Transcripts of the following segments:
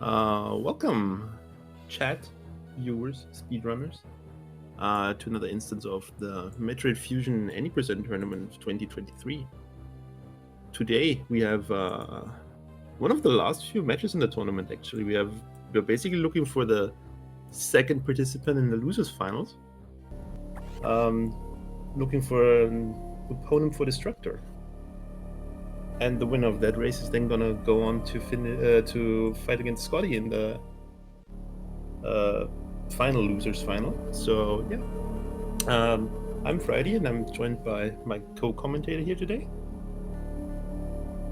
Welcome, chat, viewers, speedrunners, to another instance of the Metroid Fusion Any Percent Tournament 2023. Today we have one of the last few matches in the tournament. Actually, we're basically looking for the second participant in the losers finals. Looking for an opponent for Destructor. And the winner of that race is then gonna go on to fight against Scotty in the final losers final. So yeah, I'm Friday, and I'm joined by my co-commentator here today.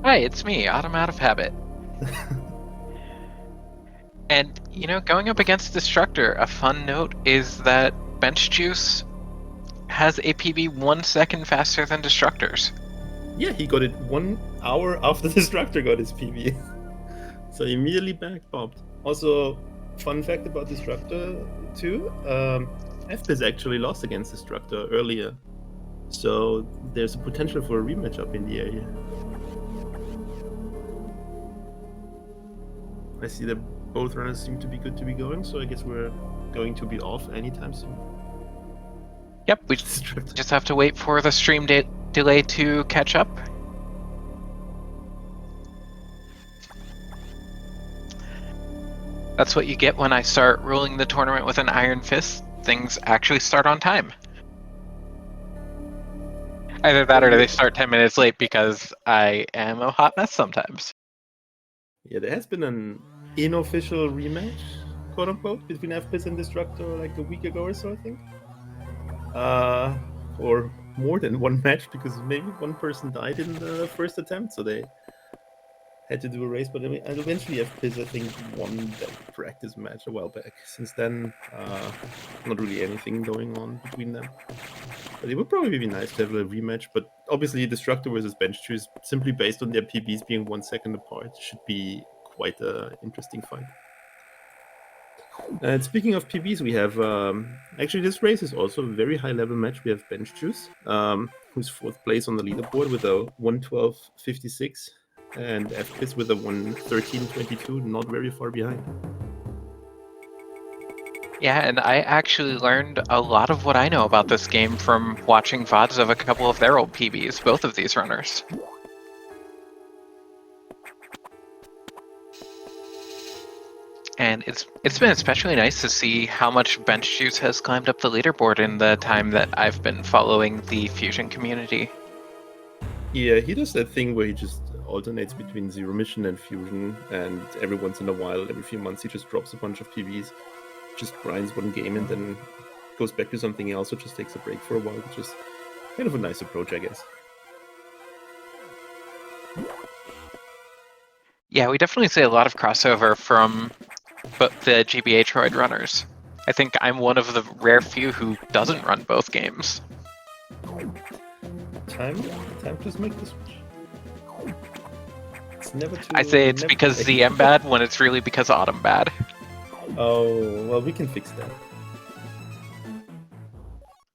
Hi, it's me, Autumn Out of Habit. And, you know, going up against Destructor, a fun note is that benchjuice has a PB 1 second faster than Destructor's. Yeah, he got it 1 hour after Destructor got his PB. So he immediately back-popped. Also, fun fact about Destructor too, Fpiz actually lost against Destructor earlier. So there's a potential for a rematch up in the area. I see that both runners seem to be good to be going, so I guess we're going to be off anytime soon. Yep, we just have to wait for the stream delay to catch up. That's what you get when I start ruling the tournament with an iron fist. Things actually start on time. Either that or they start 10 minutes late because I am a hot mess sometimes. Yeah, there has been an unofficial rematch, quote unquote, between Fpiz and Destructor like a week ago or so, I think. Or more than one match, because maybe one person died in the first attempt, so they had to do a race. But eventually Fpiz, I think, won that practice match a while back. Since then, not really anything going on between them. But it would probably be nice to have a rematch, but obviously Destructor versus benchjuice, simply based on their PBs being 1 second apart, should be quite an interesting fight. And speaking of PBs, we have actually this race is also a very high level match. We have benchjuice, who's 4th place on the leaderboard with a 1:12.56, and Fpiz with a 1:13.22, not very far behind. Yeah, and I actually learned a lot of what I know about this game from watching VODs of a couple of their old PBs, both of these runners. And it's been especially nice to see how much benchjuice has climbed up the leaderboard in the time that I've been following the Fusion community. Yeah, he does that thing where he just alternates between Zero Mission and Fusion, and every once in a while, every few months, he just drops a bunch of PBs, just grinds one game, and then goes back to something else, or just takes a break for a while, which is kind of a nice approach, I guess. Yeah, we definitely see a lot of crossover from the GBA runners. I think I'm one of the rare few who doesn't run both games. Time to make the switch. It's never too. I say it's because ZM bad when it's really because Autumn bad. Oh, well, we can fix that.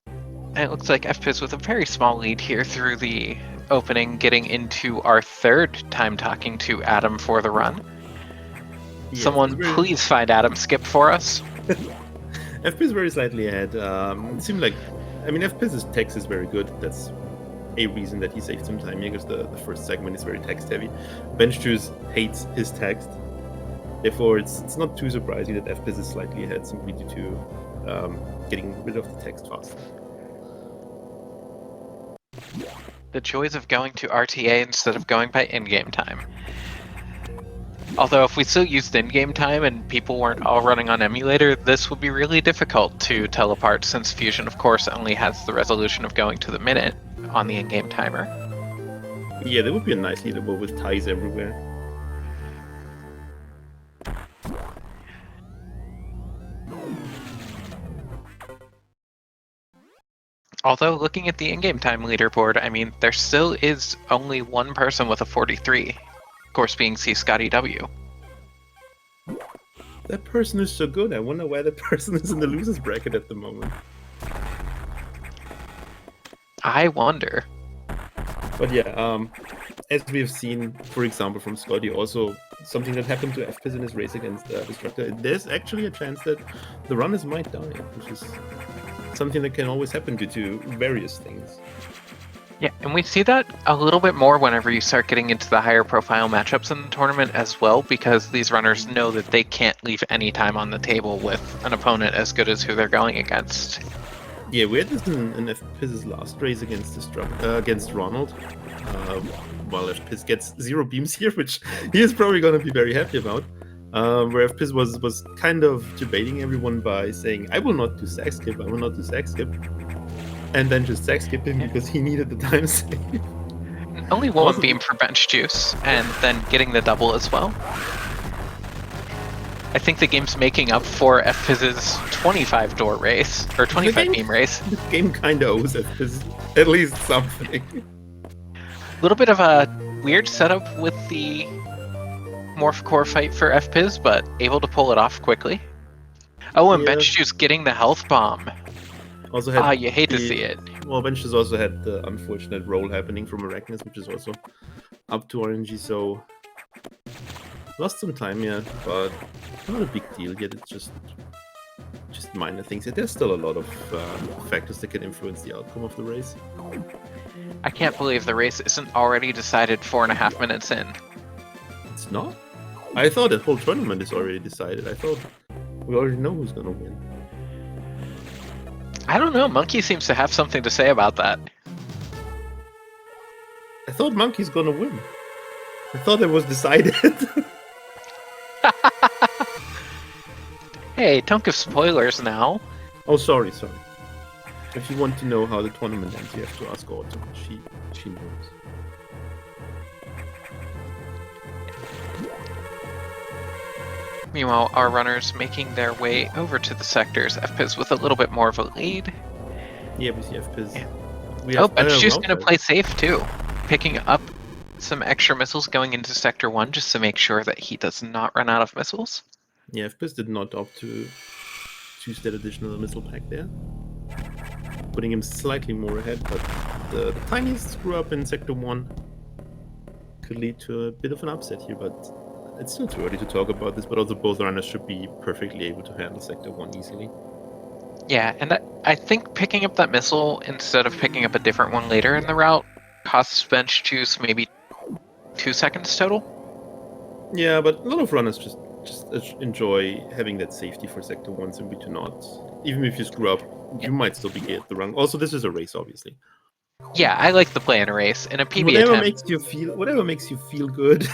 And it looks like Fpiz with a very small lead here through the opening, getting into our 3rd time talking to Adam for the run. Yes, someone please find Adam Skip for us. Fpiz very slightly ahead. It seemed like, I mean, Fpiz's text is very good. That's a reason that he saved some time here, because the first segment is very text heavy. benchjuice hates his text. Therefore, it's not too surprising that Fpiz is slightly ahead, simply due to getting rid of the text fast. The joys of going to RTA instead of going by in-game time. Although if we still used in-game time and people weren't all running on emulator, this would be really difficult to tell apart, since Fusion, of course, only has the resolution of going to the minute on the in-game timer. Yeah, there would be a nice leaderboard with ties everywhere. Although, looking at the in-game time leaderboard, I mean, there still is only one person with a 43. Of course, being C. Scotty W. That person is so good. I wonder why that person is in the losers bracket at the moment. I wonder. But yeah, as we have seen, for example, from Scotty, also something that happened to Fpiz in his race against Destructor. There's actually a chance that the runners might die, which is something that can always happen due to various things. Yeah, and we see that a little bit more whenever you start getting into the higher profile matchups in the tournament as well, because these runners know that they can't leave any time on the table with an opponent as good as who they're going against. Yeah, we had this in Fpiz's last race against Ronald, while Fpiz gets 0 beams here, which he is probably going to be very happy about, where Fpiz was kind of debating everyone by saying, I will not do sack skip, I will not do sack skip. And then just sack skip him because he needed the time save. Only one beam for benchjuice, and then getting the double as well. I think the game's making up for Fpiz's 25 door race, or 25 beam race. The game kind of owes Fpiz at least something. A little bit of a weird setup with the Morph Core fight for Fpiz, but able to pull it off quickly. Oh, and benchjuice getting the health bomb. Also had you hate to see it. Well, benchjuice also had the unfortunate roll happening from Arachnus, which is also up to RNG, so lost some time, yeah, but not a big deal yet. It's just minor things. There's still a lot of factors that can influence the outcome of the race. I can't believe the race isn't already decided 4.5 minutes in. It's not? I thought the whole tournament is already decided. I thought we already know who's gonna win. I don't know, Monkey seems to have something to say about that. I thought Monkey's gonna win. I thought it was decided. Hey, don't give spoilers now. Oh, sorry. If you want to know how the tournament ends, you have to ask Autumn. She knows. Meanwhile, our runners making their way over to the sectors. Fpiz with a little bit more of a lead. Yeah, we see Fpiz. Yeah. We have, Benchjuice going to play safe too. Picking up some extra missiles going into Sector 1 just to make sure that he does not run out of missiles. Yeah, Fpiz did not opt to choose that additional missile pack there. Putting him slightly more ahead, but the tiniest screw up in Sector 1 could lead to a bit of an upset here, but it's still too early to talk about this, but also both runners should be perfectly able to handle Sector 1 easily. Yeah, and I think picking up that missile instead of picking up a different one later in the route costs benchjuice maybe 2 seconds total. Yeah, but a lot of runners just enjoy having that safety for Sector 1 simply to not. Even if you screw up, you might still be at the run. Also, this is a race, obviously. Yeah, I like the play in a race. In a PB whatever attempt, whatever makes you feel good.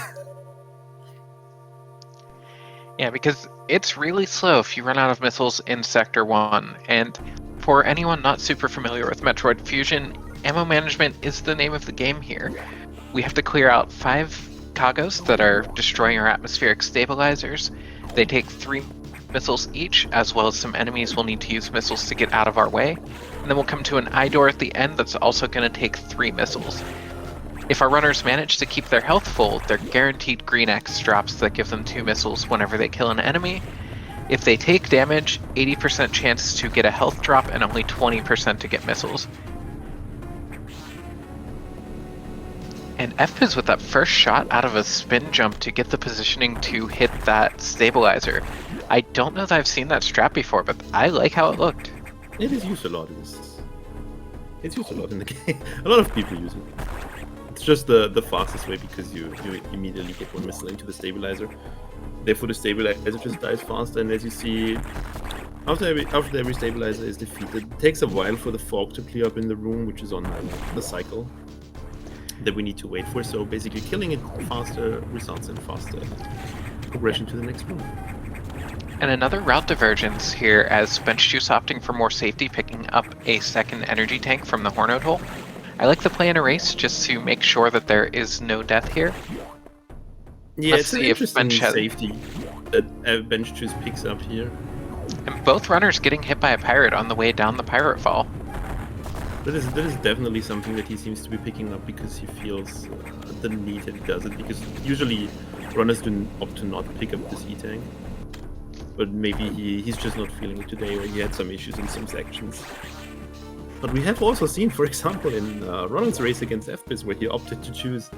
Yeah, because it's really slow if you run out of missiles in Sector 1. And for anyone not super familiar with Metroid Fusion, ammo management is the name of the game here. We have to clear out 5 Kagos that are destroying our atmospheric stabilizers. They take 3 missiles each, as well as some enemies will need to use missiles to get out of our way. And then we'll come to an eye door at the end that's also going to take 3 missiles. If our runners manage to keep their health full, they're guaranteed green X drops that give them 2 missiles whenever they kill an enemy. If they take damage, 80% chance to get a health drop and only 20% to get missiles. And Fpiz with that first shot out of a spin jump to get the positioning to hit that stabilizer. I don't know that I've seen that strat before, but I like how it looked. It is used a lot. It's used a lot in the game. A lot of people use it. It's just the fastest way because you immediately get 1 missile into the stabilizer. Therefore, the stabilizer just dies faster, and as you see, after every stabilizer is defeated, it takes a while for the fog to clear up in the room, which is on the cycle that we need to wait for. So basically, killing it faster results in faster progression to the next room. And another route divergence here as benchjuice opting for more safety, picking up a second energy tank from the Hornode hole. I like the play in a race just to make sure that there is no death here. Yeah, it's an interesting safety that benchjuice picks up here. And both runners getting hit by a pirate on the way down the pirate fall. That is definitely something that he seems to be picking up because he feels the need that he does it. Because usually runners do opt to not pick up this E-tank. But maybe he's just not feeling it today, or he had some issues in some sections. But we have also seen, for example, in Ronald's race against Fpiz, where he opted to choose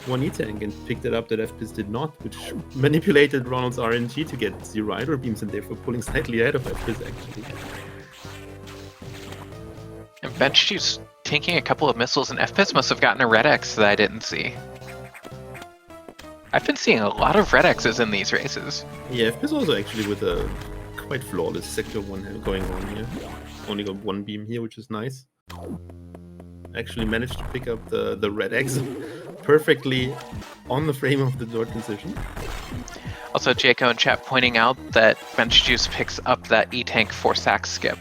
one E-Tank and picked it up that Fpiz did not, which manipulated Ronald's RNG to get 0 Idol beams and therefore pulling slightly ahead of Fpiz actually. And benchjuice tanking a couple of missiles, and Fpiz must have gotten a Red X that I didn't see. I've been seeing a lot of Red X's in these races. Yeah, Fpiz also actually with a quite flawless Sector 1 going on here. Only got 1 beam here, which is nice. Actually managed to pick up the Red X perfectly on the frame of the door transition. Also, Jaco in chat pointing out that benchjuice picks up that E-Tank 4-sack skip.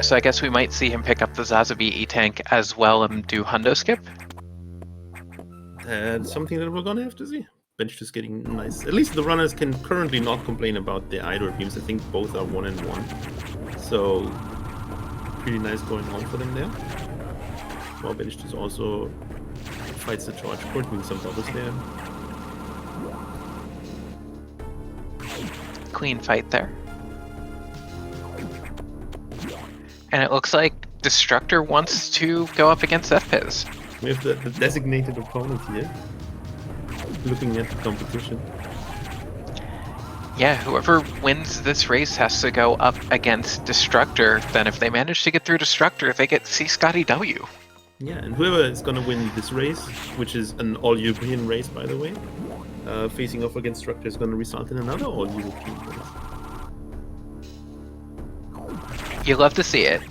So I guess we might see him pick up the Zazabi E-Tank as well and do Hundo skip. That's something that we're gonna have to see. Bench just getting nice. At least the runners can currently not complain about the Idol beams. I think both are 1 and 1. So pretty nice going on for them there. While Bench just also fights the charge port, doing some doubles there. Clean fight there. And it looks like Destructor wants to go up against Fpiz. We have the designated opponent here. Looking at the competition. Yeah, whoever wins this race has to go up against Destructor. Then if they manage to get through Destructor, they get C Scotty W. Yeah, and whoever is going to win this race, which is an all-European race, by the way, facing off against Destructor is going to result in another all-European race. You love to see it.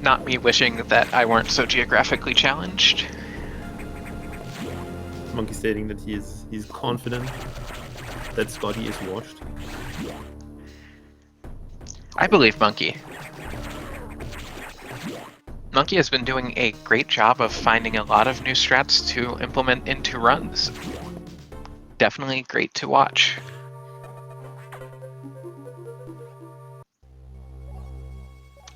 Not me wishing that I weren't so geographically challenged. Monkey stating that he's confident that Scotty is washed. I believe Monkey. Monkey has been doing a great job of finding a lot of new strats to implement into runs. Definitely great to watch.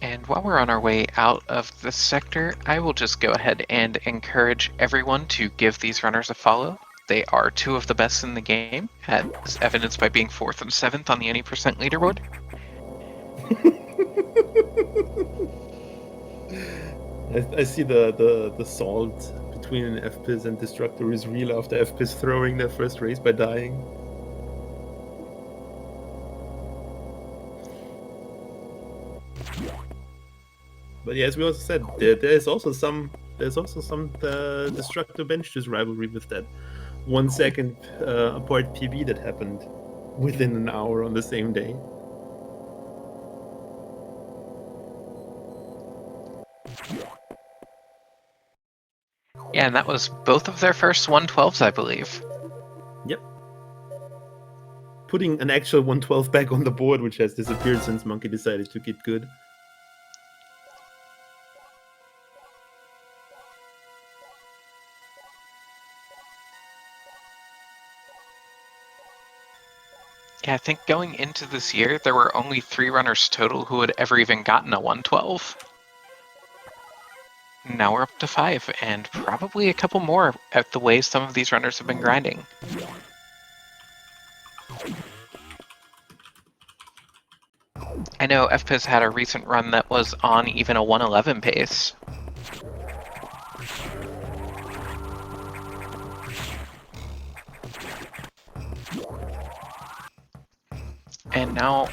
And while we're on our way out of this sector, I will just go ahead and encourage everyone to give these runners a follow. They are 2 of the best in the game, as evidenced by being 4th and 7th on the any % leaderboard. I see the salt between Fpiz and Destructor is real after Fpiz throwing their first race by dying. But yeah, as we also said, there's also some Destructor benchjuice rivalry with that 1 second apart PB that happened within an hour on the same day. Yeah, and that was both of their first 112s, I believe. Yep. Putting an actual 112 back on the board, which has disappeared since Monkey decided to get good. Yeah, I think going into this year, there were only 3 runners total who had ever even gotten a 112. Now we're up to 5, and probably a couple more at the way some of these runners have been grinding. I know Fpiz had a recent run that was on even a 111 pace. And now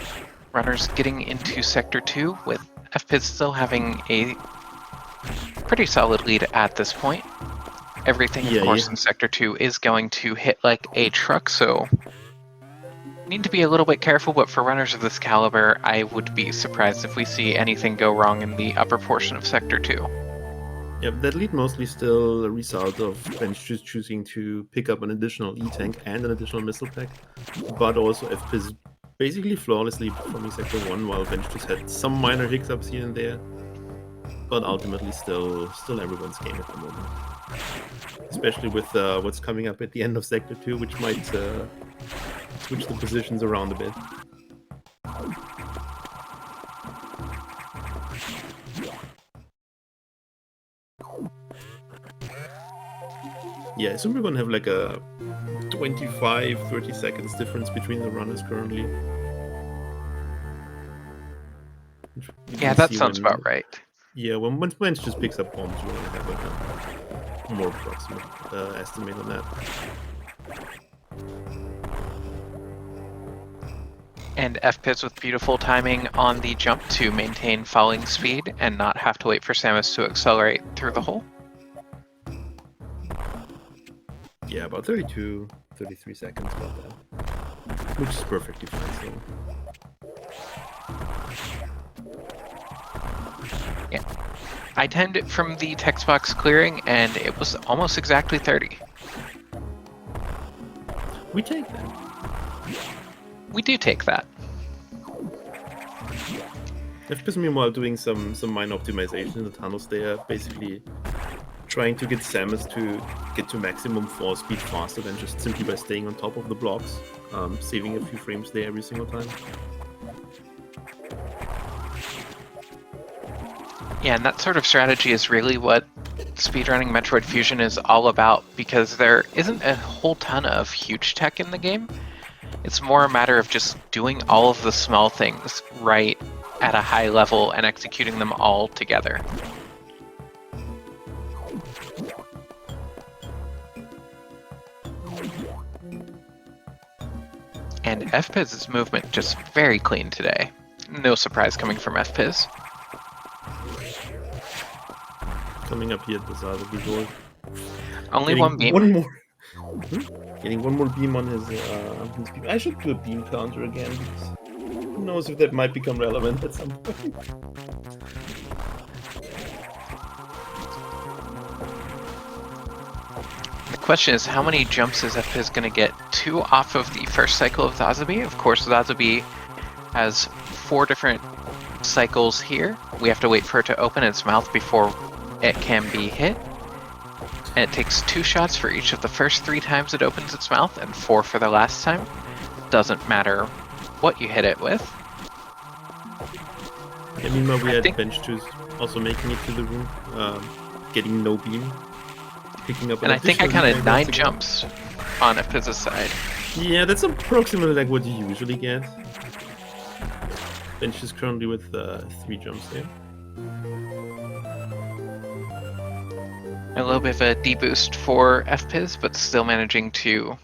runners getting into Sector 2 with Fpiz still having a pretty solid lead at this point. Everything, of course, in Sector 2 is going to hit like a truck, so need to be a little bit careful, but for runners of this caliber, I would be surprised if we see anything go wrong in the upper portion of Sector 2. Yep, that lead mostly still a result of Bench just choosing to pick up an additional E-Tank and an additional missile pack, but also Fpiz basically flawlessly performing Sector 1, while Bench just had some minor hiccups here and there, but ultimately still everyone's game at the moment. Especially with what's coming up at the end of Sector 2, which might switch the positions around a bit. Yeah, I assume we're gonna have like a 25, 30 seconds difference between the runners currently. You Yeah, can that see sounds when, about right. Yeah, when bench just picks up bombs, you want to have like a more approximate estimate on that. And Fpiz with beautiful timing on the jump to maintain falling speed and not have to wait for Samus to accelerate through the hole. Yeah, about 32, 33 seconds about that. Which is perfectly fine still. Yeah. I timed it from the text box clearing and it was almost exactly 30. We take that. We do take that. Fpiz meanwhile doing some minor optimization in the tunnels there, basically trying to get Samus to get to maximum fall speed faster than just simply by staying on top of the blocks, saving a few frames there every single time. Yeah, and that sort of strategy is really what speedrunning Metroid Fusion is all about, because there isn't a whole ton of huge tech in the game. It's more a matter of just doing all of the small things right at a high level and executing them all together. And Fpiz's movement just very clean today. No surprise coming from Fpiz. Coming up here at the side of the door. Only one beam. One more. Getting one more beam on his beam. I should do a beam counter again, because who knows if that might become relevant at some point. The question is, how many jumps is Fpiz going to get? 2 off of the first cycle of Zazabi. Of course, Zazabi has 4 different cycles here. We have to wait for it to open its mouth before it can be hit. And it takes 2 shots for each of the first 3 times it opens its mouth, and 4 for the last time. Doesn't matter what you hit it with. I mean, we had benchjuice also making it to the room, getting no beam, picking up. And I think I counted 9 jumps on Fpiz's side. Yeah, that's approximately like what you usually get. Bench is currently with 3 jumps there. A little bit of a deboost for Fpiz, but still managing to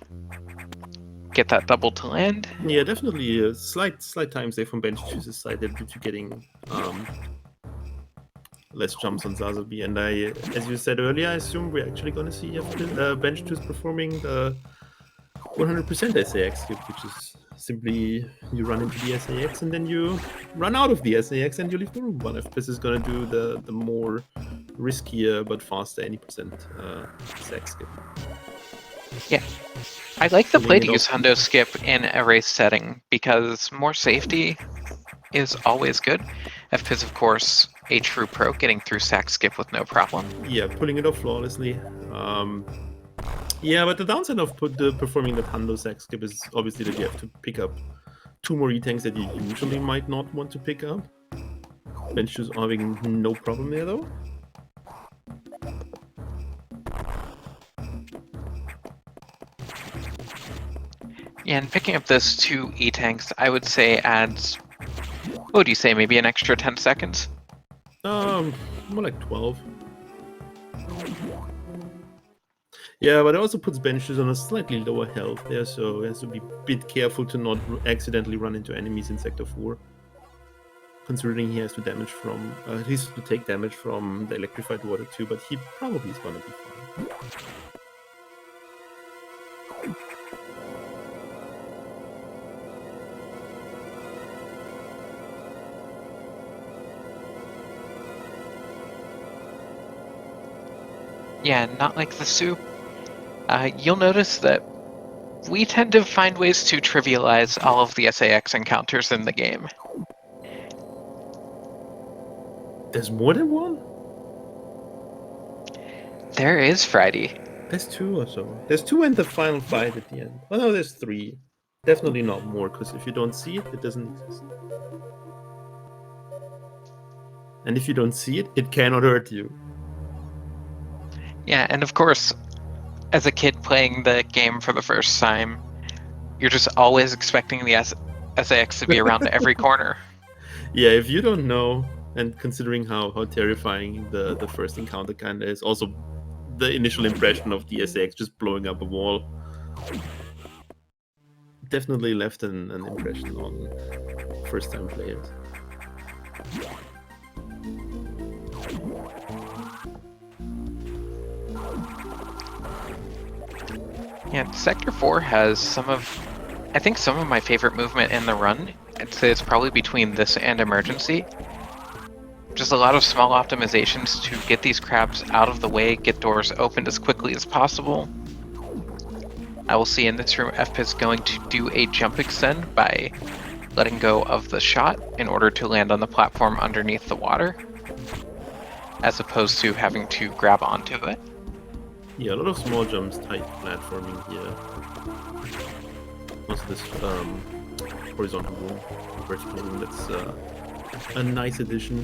get that double to land. Yeah, definitely a slight time save from benchjuice's side due to getting less jumps on Zazabi. And as you said earlier, I assume we're actually going to see benchjuice performing the 100% SAX skip, which is simply you run into the SAX and then you run out of the SAX and you leave the room. But Fpiz is going to do the more riskier but faster any percent SAX skip. Yeah. I like the play to use Hundo skip in a race setting because more safety is always good. Fpiz, of course, a true pro, getting through sack skip with no problem. Yeah, pulling it off flawlessly. Yeah, but the downside of performing that Hundo sack skip is obviously that you have to pick up 2 more E-tanks that you usually might not want to pick up. benchjuice having no problem there though. Yeah, and picking up those 2 E-tanks, I would say adds, what would you say, maybe an extra 10 seconds? More like 12. Yeah, but it also puts benchjuice on a slightly lower health there, so he has to be a bit careful to not accidentally run into enemies in Sector 4. Considering he has to damage from, he has to take damage from the electrified water too, but he probably is gonna be fine. Yeah, not like the soup. You'll notice that we tend to find ways to trivialize all of the SAX encounters in the game. There's more than one? There is Friday. There's 2 or so. There's 2 and the final fight at the end. Oh no, there's 3. Definitely not more, because if you don't see it, it doesn't exist. And if you don't see it, it cannot hurt you. Yeah, and of course, as a kid playing the game for the first time, you're just always expecting the SAX to be around every corner. Yeah, if you don't know, and considering how terrifying the first encounter kind of is, also the initial impression of the SAX just blowing up a wall definitely left an impression on first-time players. Yeah, Sector 4 has some of my favorite movement in the run. I'd say it's probably between this and Emergency. Just a lot of small optimizations to get these crabs out of the way, get doors opened as quickly as possible. I will see in this room Fpiz going to do a jump extend by letting go of the shot in order to land on the platform underneath the water, as opposed to having to grab onto it. Yeah, a lot of small jumps, tight platforming here. Also this horizontal room, vertical room, that's a nice addition,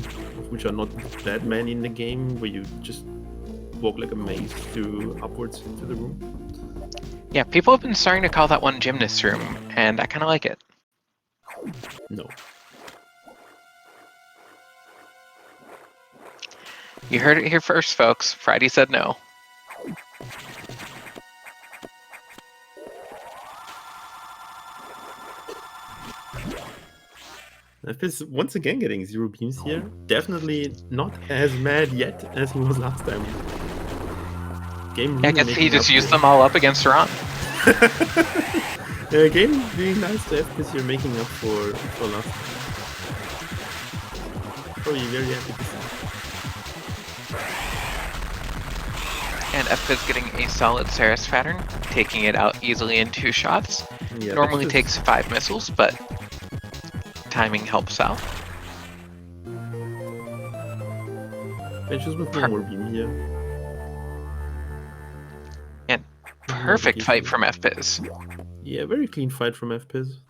which are not that many in the game, where you just walk like a maze through upwards into the room. Yeah, people have been starting to call that one gymnast room, and I kind of like it. No. You heard it here first, folks. Friday said no. Fpiz once again getting 0 beams here. Definitely not as mad yet as he was last time. Game really I guess he just used here. them all up against Ron. Game being nice to Fpiz here, making up for last time. Probably very happy to see. And Fpiz getting a solid Ceres pattern, taking it out easily in 2 shots. Yeah, Normally takes 5 missiles, but timing helps out. Benches with one more beam here. And perfect fight from Fpiz. Yeah, very clean fight from Fpiz.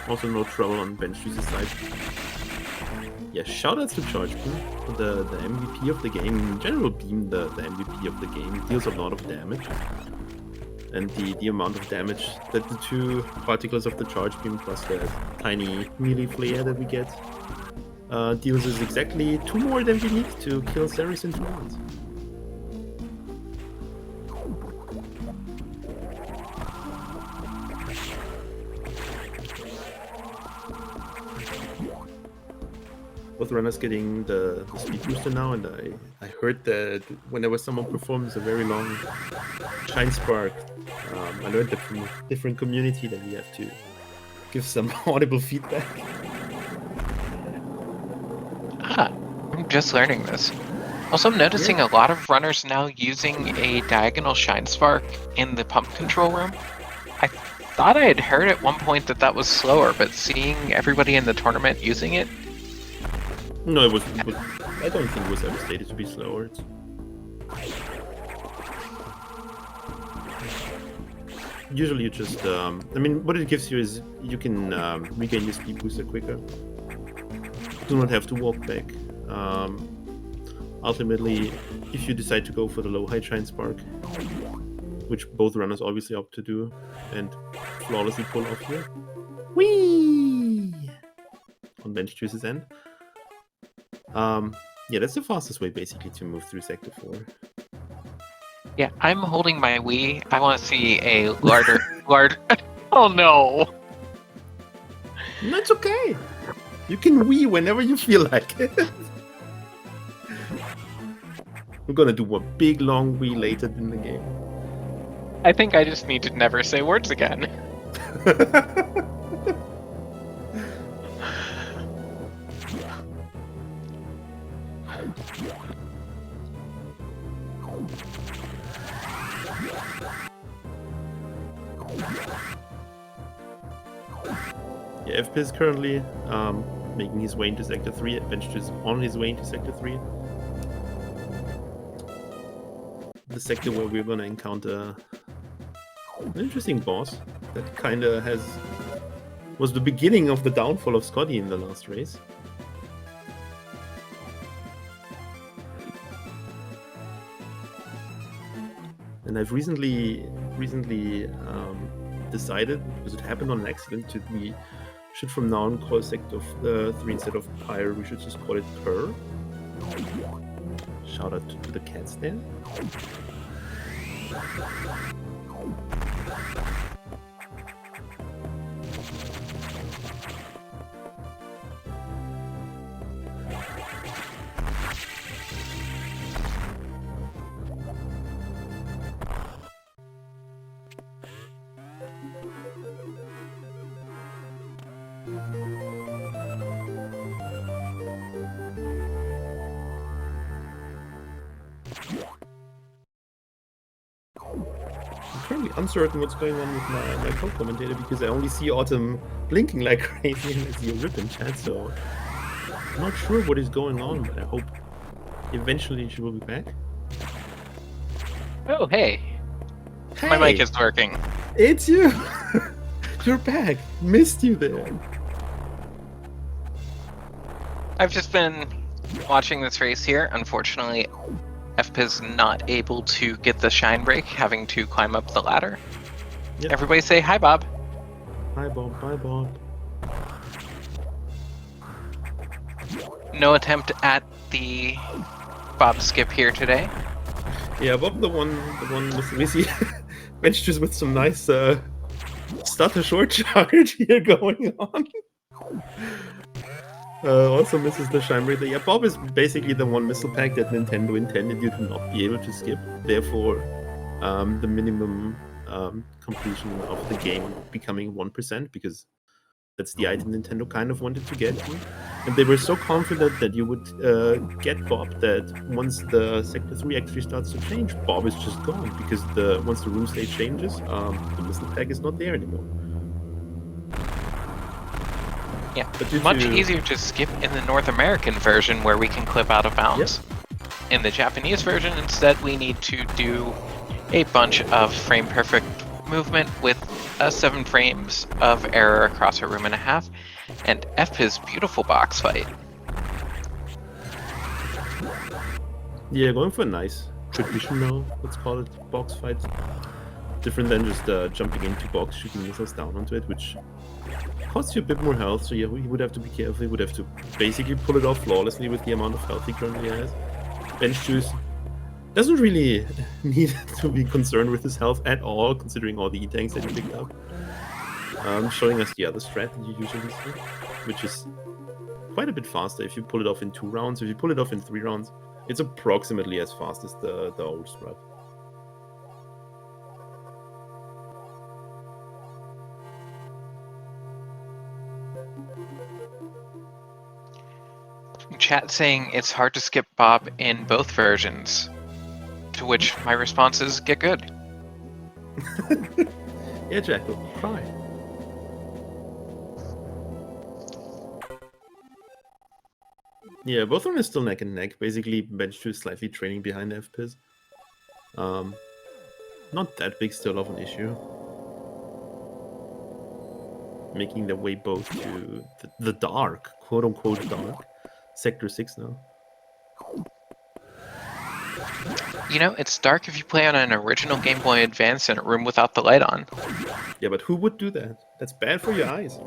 Also no trouble on benchjuice's side. Yeah, shoutouts to Charge Beam, the MVP of the game. In general, Beam, the MVP of the game, deals a lot of damage. And the amount of damage that the 2 particles of the Charge Beam plus the tiny melee flare that we get deals is exactly 2 more than we need to kill Ceres in 2 rounds. Both runners getting the speed booster now, and I heard that whenever someone performs a very long Shine Spark, I learned that from a different community that we have to give some audible feedback. Ah, I'm just learning this. Also, I'm noticing a lot of runners now using a diagonal Shine Spark in the pump control room. I thought I had heard at one point that was slower, but seeing everybody in the tournament using it, no, I don't think it was ever stated to be slower. Usually you just, I mean, what it gives you is you can regain your speed booster quicker. Do not have to walk back. Ultimately, if you decide to go for the low height Shine Spark, which both runners obviously opt to do, and flawlessly pull off here. Whee! On benchjuice's end. Yeah, that's the fastest way basically to move through Sector 4. yeah, I'm holding my Wii. I want to see a larger, Oh no! That's okay. You can Wii whenever you feel like it. We're gonna do one big long Wii later in the game. I think I just need to never say words again. Yeah, Fpiz currently making his way into Sector 3. Benchjuice on his way into Sector 3. The sector where we're gonna encounter an interesting boss that kinda was the beginning of the downfall of Scotty in the last race. And I've recently decided, because it happened on an accident, that we should from now on call Sector 3 instead of Pyre, we should just call it Purr. Shout out to the cats there. I'm currently uncertain what's going on with my co-commentator because I only see Autumn blinking like crazy and I see a rip in chat, so I'm not sure what is going on, but I hope eventually she will be back. Oh, hey. Hey, My mic is working. it's you! You're back! Missed you there! I've just been watching this race here. Unfortunately, Fpiz not able to get the shine break, having to climb up the ladder. Yep. Everybody say hi, Bob. Hi Bob, bye Bob. No attempt at the Bob skip here today. Yeah, Bob the one with we see benchjuice with some nice stutter short charge here going on. Also misses the shine break. Yeah, Bob is basically the one missile pack that Nintendo intended you to not be able to skip. Therefore, the minimum completion of the game becoming 1%, because that's the item Nintendo kind of wanted to get to. And they were so confident that you would get Bob that once the Sector 3 actually starts to change, Bob is just gone, because once the room state changes, the missile pack is not there anymore. Yeah, But much easier to skip in the North American version where we can clip out of bounds. Yep. In the Japanese version, instead, we need to do a bunch of frame-perfect movement with 7 frames of error across a room and a half, and Fpiz beautiful box fight. Yeah, going for a nice traditional, let's call it, box fight. Different than just jumping into box, shooting missiles down onto it, which costs you a bit more health, so yeah, he would have to be careful. He would have to basically pull it off flawlessly with the amount of health he currently has. Benchjuice doesn't really need to be concerned with his health at all, considering all the E-tanks that he picked up. Showing us the other strat that you usually see, which is quite a bit faster if you pull it off in 2 rounds. If you pull it off in 3 rounds, it's approximately as fast as the old strat. Chat saying it's hard to skip Bob in both versions, to which my response is, get good. Yeah, Jackal, try. Yeah, both of them are still neck and neck. Basically, benchjuice slightly trailing behind Fpiz. Not that big still of an issue. Making their way both to the dark, quote-unquote dark, Sector 6 now. You know, it's dark if you play on an original Game Boy Advance in a room without the light on. Yeah, but who would do that? That's bad for your eyes.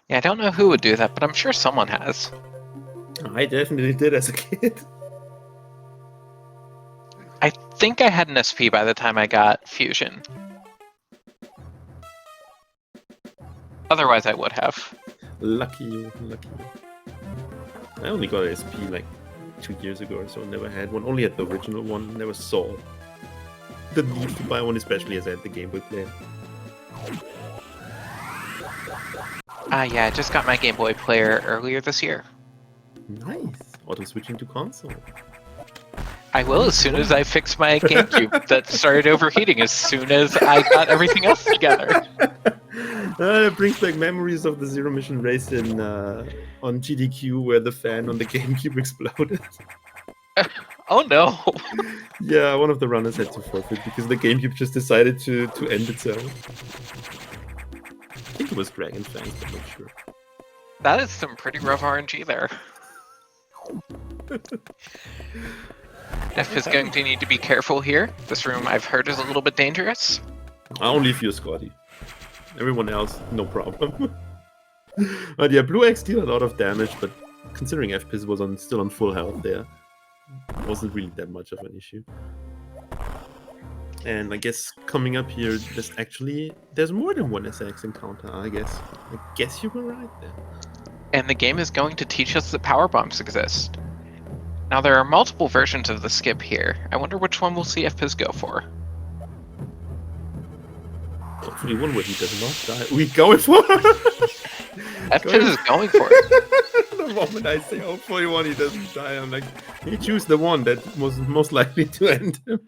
Yeah, I don't know who would do that, but I'm sure someone has. I definitely did as a kid. I think I had an SP by the time I got Fusion. Otherwise, I would have. Lucky you, lucky you. I only got an SP like 2 years ago or so, never had one. Only had the original one, never saw the need to buy one, especially as I had the Game Boy player. Yeah, I just got my Game Boy player earlier this year. Nice. Auto switching to console. I will as soon as I fix my GameCube that started overheating as soon as I got everything else together. It brings back memories of the Zero Mission race in on GDQ where the fan on the GameCube exploded. Oh no! Yeah, one of the runners had to forfeit because the GameCube just decided to end itself. I think it was Dragon Fangs, but not sure. That is some pretty rough RNG there. Fpiz is going to need to be careful here. This room, I've heard, is a little bit dangerous. Only if you're Scotty. Everyone else, no problem. But yeah, Blue Eggs deal a lot of damage, but considering Fpiz was still on full health there, it wasn't really that much of an issue. And I guess coming up here, there's more than one SX encounter, I guess. I guess you were right there. And the game is going to teach us that power bombs exist. Now there are multiple versions of the skip here. I wonder which one we'll see Fpiz go for. Hopefully one where he does not die. We going for Fpiz is going for it. The moment I say hopefully one he doesn't die, I'm like, you choose the one that was most likely to end him.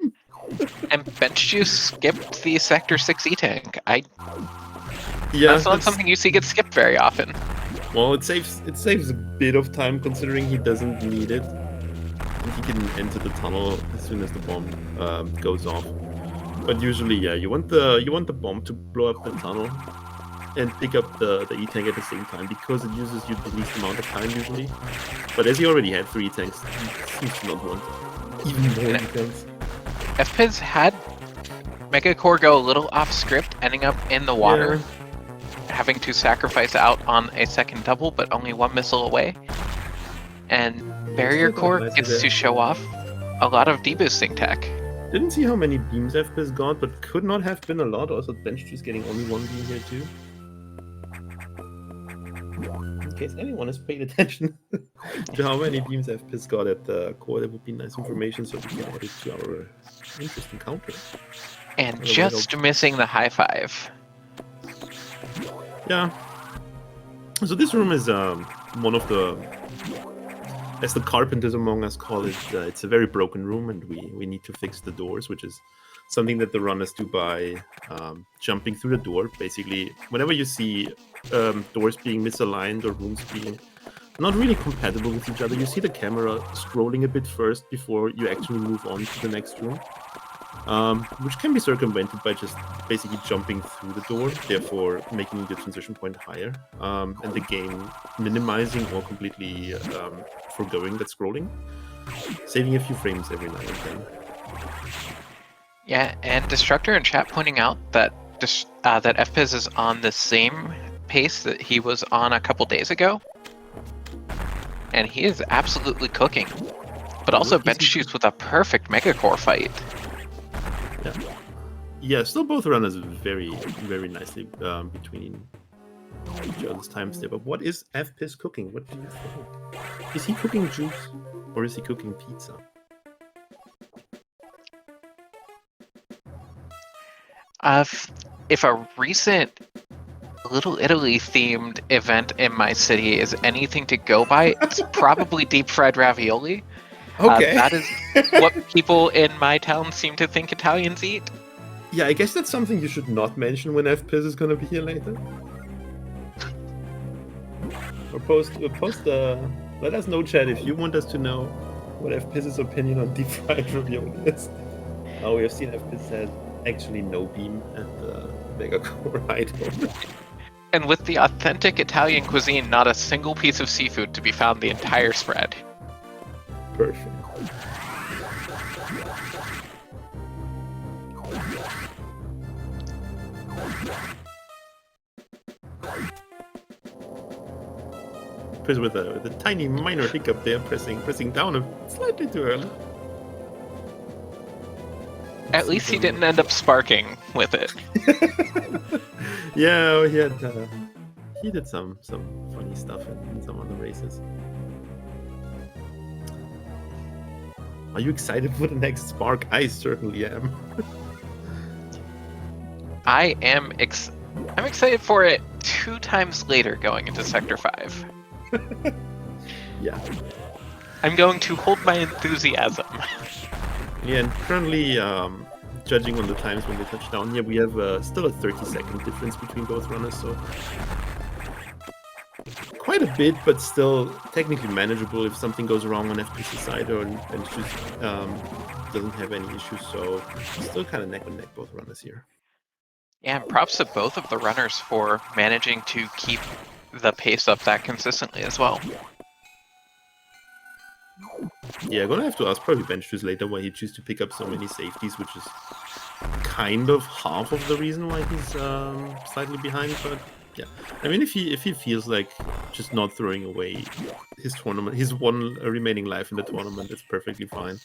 And benchjuice skipped the Sector 6 E-Tank. Yeah, that's not something you see get skipped very often. Well, it saves a bit of time considering he doesn't need it. He can enter the tunnel as soon as the bomb goes off. But usually, yeah, you want the bomb to blow up the tunnel and pick up the E-Tank at the same time because it uses you the least amount of time usually. But as he already had 3 E-Tanks, he seems to not want even more E-Tanks. Fpiz had Megacore go a little off script, ending up in the water, having to sacrifice out on a second double, but only 1 missile away. And Barrier Core gets to show off a lot of deboosting tech. Didn't see how many beams Fpiz got, but could not have been a lot. Also, benchjuice getting only 1 beam here too. In case anyone has paid attention to how many beams Fpiz got at the core, that would be nice information so we can add it to our interesting counter. And just missing the high five. Yeah. So this room is one of the, as the carpenters among us call it, it's a very broken room, and we need to fix the doors, which is something that the runners do by jumping through the door. Basically, whenever you see doors being misaligned or rooms being not really compatible with each other, you see the camera scrolling a bit first before you actually move on to the next room, which can be circumvented by just basically jumping through the door, therefore making the transition point higher, and the game minimizing or completely foregoing that scrolling, saving a few frames every now and then. Yeah, and Destructor in chat pointing out that that Fpiz is on the same pace that he was on a couple days ago, and he is absolutely cooking. But also benchjuice with a perfect Megacore fight. Yeah, still both runners very, very nicely between each other's times there. But what is Fpiz cooking? What do you think? Is he cooking juice or is he cooking pizza? If a recent Little Italy themed event in my city is anything to go by, it's probably deep fried ravioli. Okay. That is what people in my town seem to think Italians eat. Yeah, I guess that's something you should not mention when Fpiz is gonna be here later. Or let us know, chat, if you want us to know what Fpiz's opinion on deep fried ravioli is. Oh, we have seen Fpiz had actually no beam at the Megacore item. And with the authentic Italian cuisine, not a single piece of seafood to be found the entire spread. Perfect. Fpiz with a tiny minor hiccup there, pressing down slightly too early. At least he didn't end up sparking with it. Yeah, he did some funny stuff in some of the races. Are you excited for the next spark? I certainly am. I'm excited for it 2 times later going into Sector 5. Yeah. I'm going to hold my enthusiasm. Yeah, and currently, judging on the times when they touch down here, we have still a 30-second difference between both runners, so quite a bit, but still technically manageable if something goes wrong on Fpiz's side or benchjuice doesn't have any issues, so still kind of neck and neck both runners here. Yeah, and props to both of the runners for managing to keep the pace up that consistently as well. Yeah, I'm gonna have to ask probably benchjuice later why he chooses to pick up so many safeties, which is kind of half of the reason why he's slightly behind. But yeah, I mean, if he feels like just not throwing away his tournament, his one remaining life in the tournament, it's perfectly fine.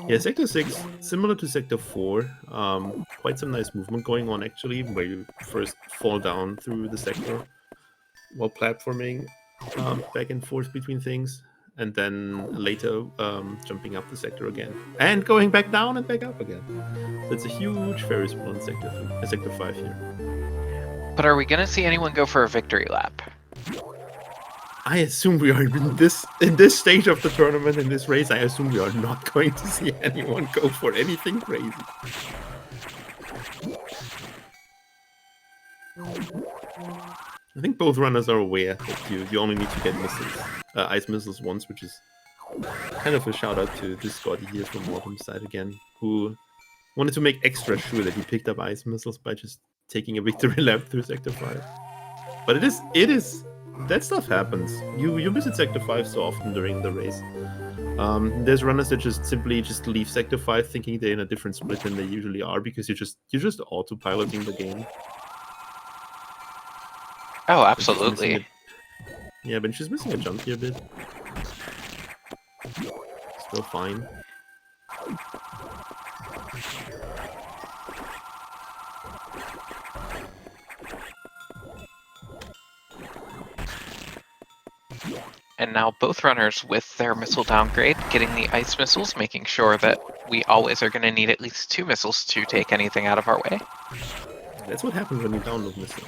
Yeah, Sector 6, similar to Sector 4, quite some nice movement going on actually, where you first fall down through the sector while platforming back and forth between things, and then later jumping up the sector again, and going back down and back up again. That's a huge Ferris wheel in Sector 5 here. But are we going to see anyone go for a victory lap? I assume we are in this stage of the tournament, in this race. I assume we are not going to see anyone go for anything crazy. I think both runners are aware that you only need to get missiles, ice missiles once, which is kind of a shout out to this Scotty here from Autumn's side again, who wanted to make extra sure that he picked up ice missiles by just taking a victory lap through Sector 5. But it is. That stuff happens. You visit Sector 5 so often during the race. There's runners that just simply leave Sector 5 thinking they're in a different split than they usually are, because you're just autopiloting the game. Oh, absolutely. Yeah, but she's missing a jump here a bit. Still fine. And now both runners with their missile downgrade, getting the ice missiles, making sure that we always are going to need at least 2 missiles to take anything out of our way. That's what happens when you download missiles.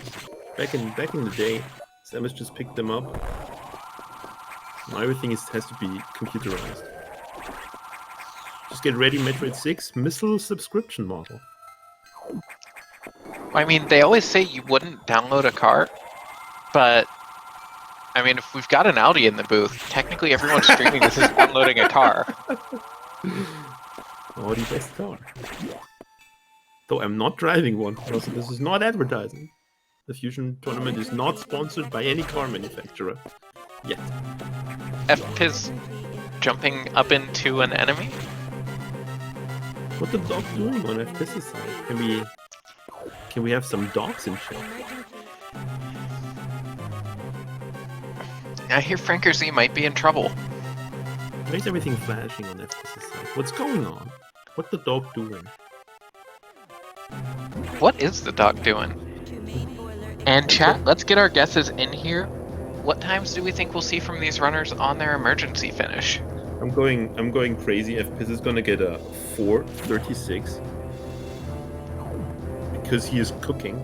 Back in the day, Samus just picked them up. Now everything has to be computerized. Just get ready, Metroid 6 missile subscription model. I mean, they always say you wouldn't download a car, but I mean, if we've got an Audi in the booth, technically everyone streaming this is downloading a car. Audi best car. Though I'm not driving one, also this is not advertising. The Fusion tournament is not sponsored by any car manufacturer. Yet. Fpiz jumping up into an enemy? What the dog doing on Fpiz's side? Can we have some dogs in chat? I hear Franker Z might be in trouble. Why is everything flashing on Fpiz's side? What's going on? What's the dog doing? What is the dog doing? And chat, let's get our guesses in here. What times do we think we'll see from these runners on their emergency finish? I'm going crazy. Fpiz is gonna get a 4:36 because he is cooking.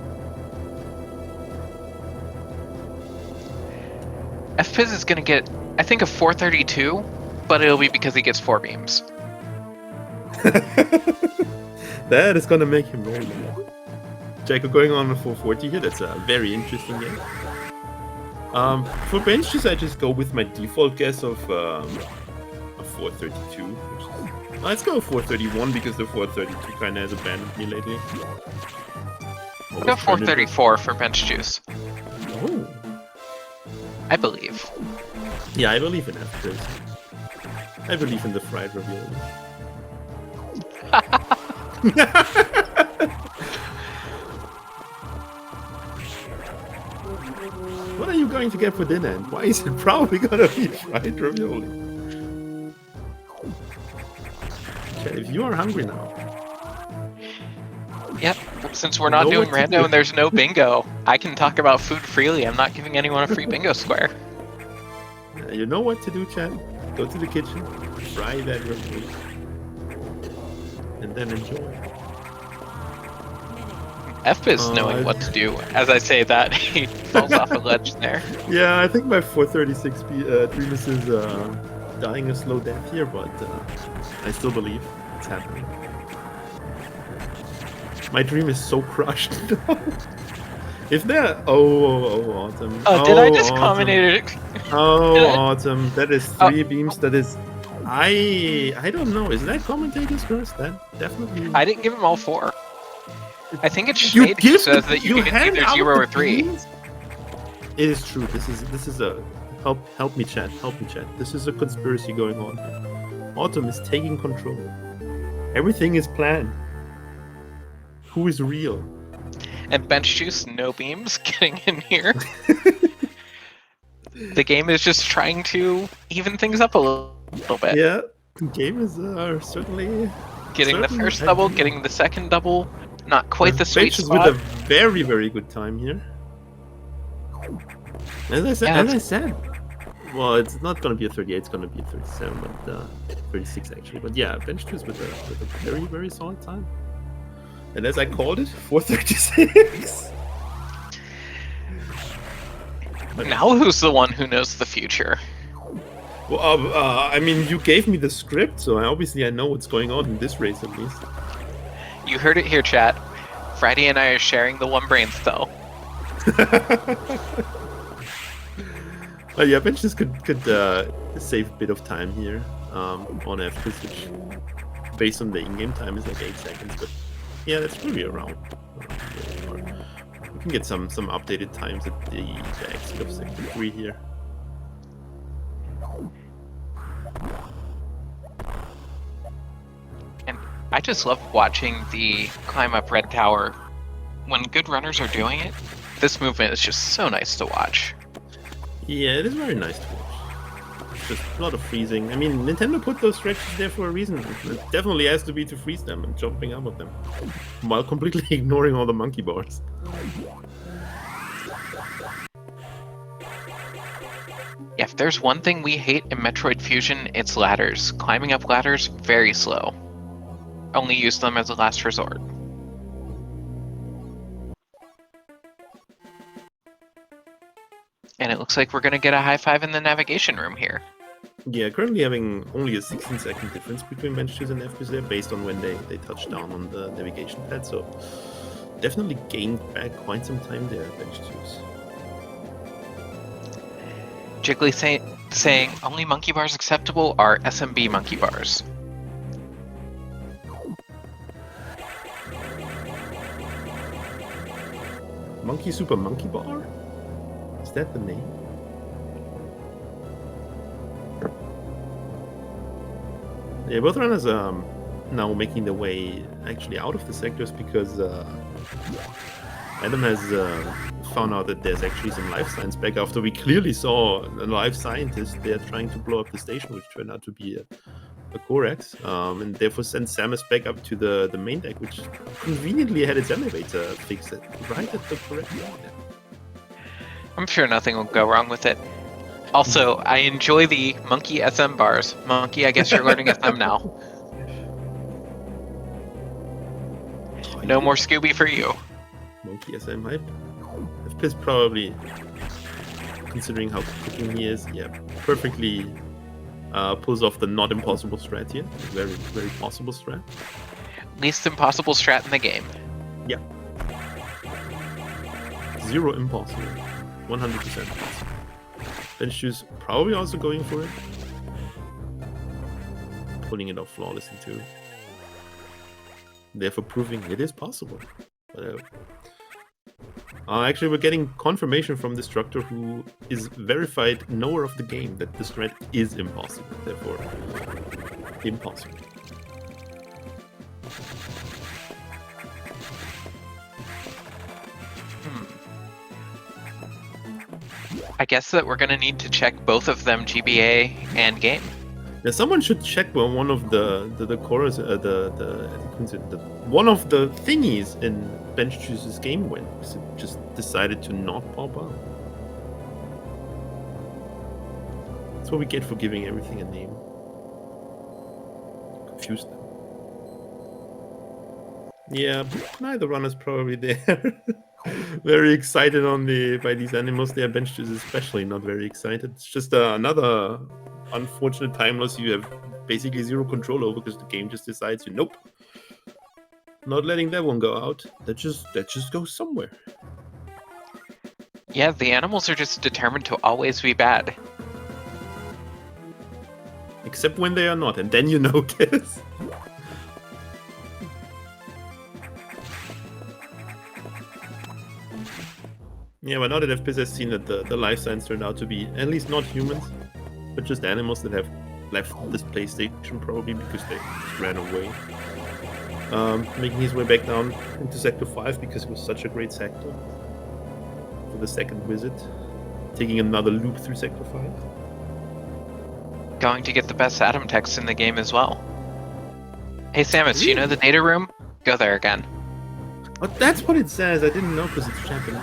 Fpiz is gonna get, I think, a 4:32, but it'll be because he gets 4 beams. That is gonna make him very mad. Jacob going on a 440 here. That's a very interesting game. For benches, I just go with my default guess of a 432. Which is, let's go 431 because the 432 kind of has abandoned me lately. I'll go 434 for benchjuice. Oh. I believe. Yeah, I believe in Fpiz. I believe in the fried ravioli. What are you going to get for dinner, and why is it probably gonna be fried ravioli? Okay, if you are hungry now. Yep, since we're not doing rando and there's no bingo, I can talk about food freely. I'm not giving anyone a free bingo square. You know what to do, Chad. Go to the kitchen, fry that ravioli, and then enjoy. Fpiz knowing what to do. As I say that, he falls off a ledge there. Yeah, I think my 436 Dreamus is dying a slow death here, but I still believe it's happening. My dream is so crushed. If they're... Oh, Autumn. Oh, did I just commentate Oh, Autumn, that is Oh. 3 beams. That is, I don't know. Is that commentator's curse? That definitely. I didn't give him all 4. I think it's You made give so the- that you you can hand either out 0 the or 3. beams? It is true. This is a help me chat. Help me chat. This is a conspiracy going on here. Autumn is taking control. Everything is planned. Who is real? And benchjuice, no beams, getting in here. The game is just trying to even things up a little bit. Yeah, the game is certainly Getting the certainly first double, ideal. getting the second double. Not quite the sweet Bench is spot. with a very, very good time here. As I said, well, it's not going to be a 38, it's going to be a 37, but 36 actually. But yeah, bench is with a very, very solid time. And as I called it, 436. Now who's the one who knows the future? Well, I mean, you gave me the script, so obviously I know what's going on in this race at least. You heard it here, chat. Friday and I are sharing the one brain cell. Yeah, benches could save a bit of time here on Fpiz, which based on the in-game time is like 8 seconds, but yeah, that's probably around. We can get some updated times at the exit of sector 3 here. And I just love watching the climb up Red Tower. When good runners are doing it, this movement is just so nice to watch. Yeah, it is very nice to watch. It's just a lot of freezing. I mean, Nintendo put those stretches there for a reason. It definitely has to be to freeze them and jumping up at them, while completely ignoring all the monkey bars. Yeah, if there's one thing we hate in Metroid Fusion, it's ladders. Climbing up ladders, very slow. Only use them as a last resort. And it looks like we're going to get a high five in the navigation room here. Yeah, currently having only a 16-second difference between benches and Fpiz there, based on when they touch down on the navigation pad. So definitely gained back quite some time there, benches. Jiggly saying only monkey bars acceptable are SMB monkey bars. Monkey Super Monkey Bar? Is that the name? Yeah, both runners are now making their way actually out of the sectors because Adam has found out that there's actually some life signs back after we clearly saw a live scientist there trying to blow up the station, which turned out to be a Corax, and therefore sent Samus back up to the main deck, which conveniently had its elevator fixed right at the correct moment. I'm sure nothing will go wrong with it. Also, I enjoy the monkey SM bars. Monkey, I guess you're learning SM now. No more Scooby for you. Monkey SM hype. Fpiz probably, considering how cooking he is, yeah, perfectly pulls off the not impossible strat here. Very, very possible strat. Least impossible strat in the game. Yeah. Zero impossible. 100% possible. benchjuice probably also going for it. Pulling it off flawlessly too. Therefore proving it is possible. Actually, we're getting confirmation from the Destructor, who is verified knower of the game, that this strat is impossible. Therefore, impossible. I guess that we're gonna need to check both of them, GBA and game. Yeah, someone should check one of the chorus, one of the thingies in benchjuice's game win, because it just decided to not pop up. That's what we get for giving everything a name. Confused them. Yeah, neither runner's probably there. Very excited by these animals there. Benchjuice is especially not very excited. It's just another unfortunate time loss you have basically zero control over, because the game just decides nope, not letting that one go out. That just goes somewhere. Yeah, the animals are just determined to always be bad. Except when they are not, and then you notice. Yeah, but now that Fpiz has seen that the life signs turned out to be at least not humans, but just animals that have left this PlayStation probably because they just ran away. Making his way back down into Sector 5 because it was such a great sector for the second visit. Taking another loop through Sector 5. Going to get the best Atom text in the game as well. Hey Samus, you know the data room? Go there again. Oh, that's what it says. I didn't know because it's Japanese.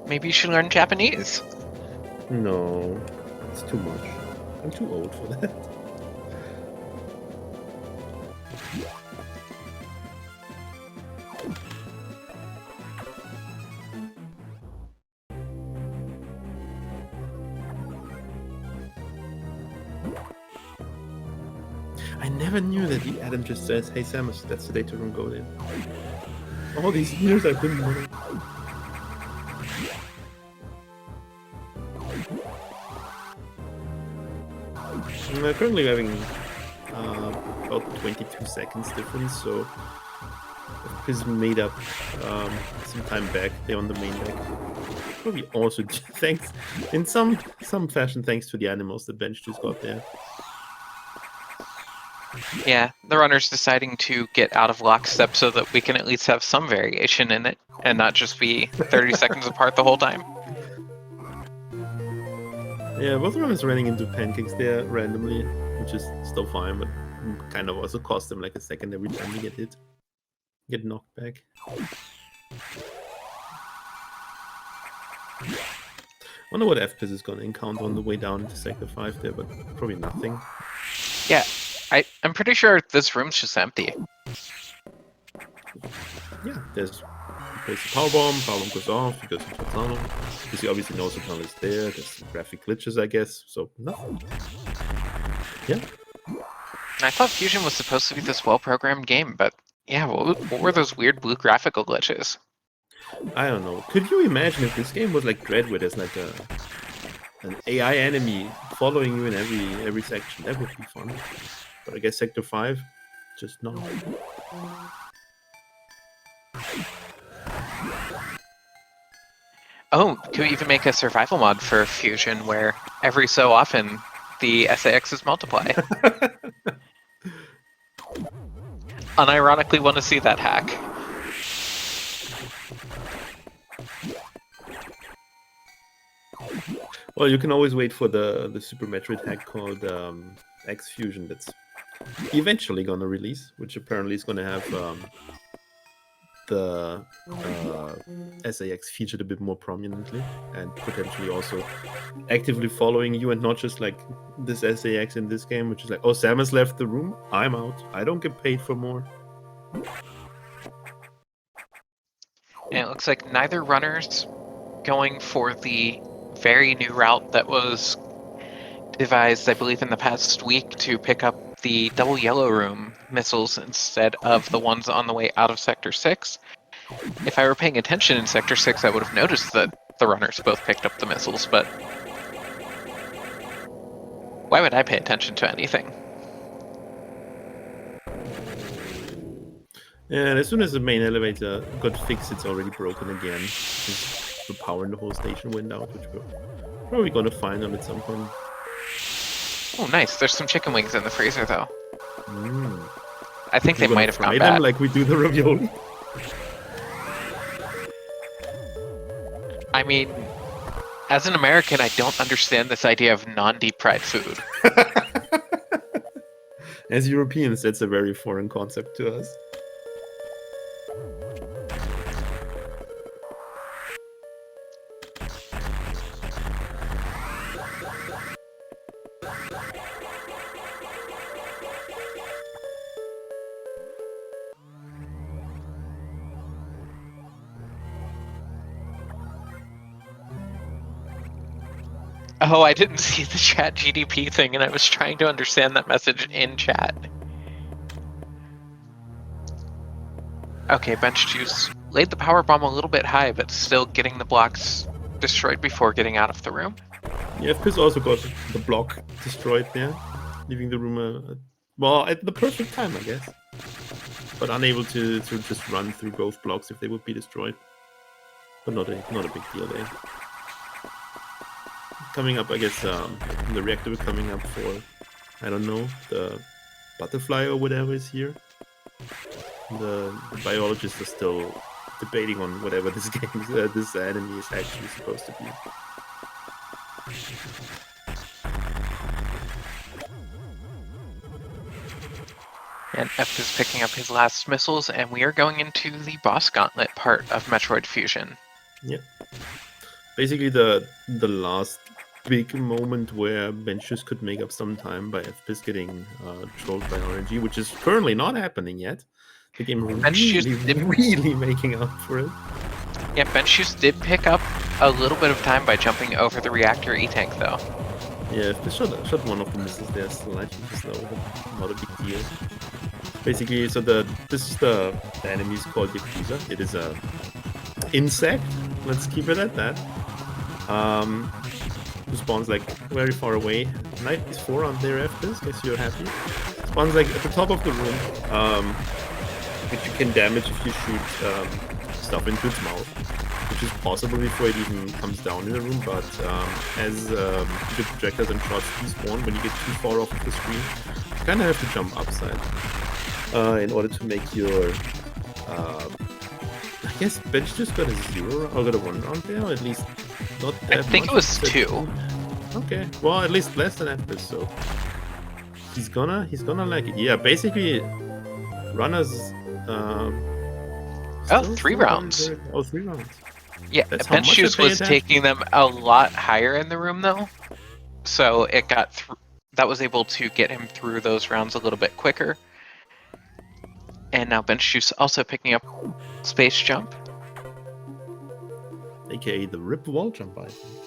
Maybe you should learn Japanese. No, it's too much. I'm too old for that. I never knew that the Adam just says, "Hey Samus, that's the data room, go there." All these years I've been knowing. I'm currently having about 22 seconds difference, so Fpiz made up some time back there on the main deck. Probably also thanks, in some fashion, thanks to the animals that benchjuice got there. Yeah, the runner's deciding to get out of lockstep so that we can at least have some variation in it and not just be 30 seconds apart the whole time. Yeah, both runners running into pancakes there randomly, which is still fine, but kind of also cost them like a second every time you get hit. Get knocked back. Wonder what Fpiz is gonna encounter on the way down into Sector 5 there, but probably nothing. Yeah, I'm pretty sure this room's just empty. Yeah, there's a power bomb goes off, he goes into a tunnel, because he obviously knows the tunnel is there, there's some graphic glitches I guess, so nothing. Yeah. I thought Fusion was supposed to be this well-programmed game, but yeah, what were those weird blue graphical glitches? I don't know. Could you imagine if this game was like Dread, where there's like an AI enemy following you in every section? That would be fun. But I guess Sector 5, just not. Oh, could we even make a survival mod for Fusion where every so often the SAXs multiply? Unironically want to see that hack. Well, you can always wait for the Super Metroid hack called X Fusion that's eventually gonna release, which apparently is gonna have the SAX featured a bit more prominently and potentially also actively following you and not just like this SAX in this game, which is like, oh, Samus left the room, I'm out, I don't get paid for more. And it looks like neither runner's going for the very new route that was devised, I believe, in the past week to pick up the double yellow room missiles instead of the ones on the way out of Sector 6. If I were paying attention in Sector 6, I would have noticed that the runners both picked up the missiles, but why would I pay attention to anything? Yeah, and as soon as the main elevator got fixed, it's already broken again. The power in the whole station went out, which we're probably gonna find them at some point. Oh, nice. There's some chicken wings in the freezer, though. I think We're they might have fry gone them bad. like we do the ravioli. I mean, as an American, I don't understand this idea of non-deep fried food. As Europeans, that's a very foreign concept to us. Oh, I didn't see the chat GDP thing, and I was trying to understand that message in chat. Okay, benchjuice laid the power bomb a little bit high, but still getting the blocks destroyed before getting out of the room. Yeah, Fpiz also got the block destroyed there, leaving the room well at the perfect time, I guess. But unable to just run through both blocks if they would be destroyed. But not a big deal there. Coming up, I guess the reactor coming up for, I don't know, the butterfly or whatever is here. The biologists are still debating on whatever this game, this enemy is actually supposed to be. And F is picking up his last missiles, and we are going into the boss gauntlet part of Metroid Fusion. Yep. Basically the last big moment where benchjuice could make up some time by Fpiz getting trolled by RNG, which is currently not happening yet. The game really making up for it. Yeah, benchjuice did pick up a little bit of time by jumping over the reactor E-tank, though. Yeah, Fpiz shot one of the missiles there slightly slow, but not a big deal. Basically, so this is the enemy is called Yakuza. It is a insect. Let's keep it at that. Who spawns like very far away. Nice forearm there, Fpiz. Guess you're happy. Spawns like at the top of the room, which you can damage if you shoot stuff into its mouth, which is possible before it even comes down in the room. But as the projectiles and shots despawn, when you get too far off of the screen, you kind of have to jump upside in order to make your. I guess benchjuice got a 0 or got a 1 round there, or at least not that much. I think it was 2. Okay, well at least less than Fpiz, so he's gonna like it. Yeah, basically runners. Oh, 3 rounds. Oh, 3 rounds. Yeah, benchjuice was taking them a lot higher in the room though, so it got that was able to get him through those rounds a little bit quicker. And now benchjuice also picking up space jump, aka the rip wall jump, I think.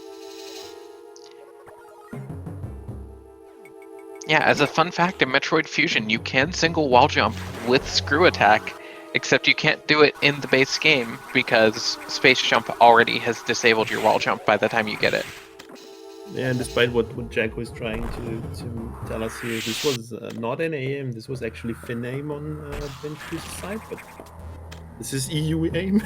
Yeah, as a fun fact in Metroid Fusion, you can single wall jump with screw attack, except you can't do it in the base game because space jump already has disabled your wall jump by the time you get it. Yeah, and despite what Jack was trying to tell us here, this was not an aim, this was actually Fin aim on benchjuice's side, but this is EU aim.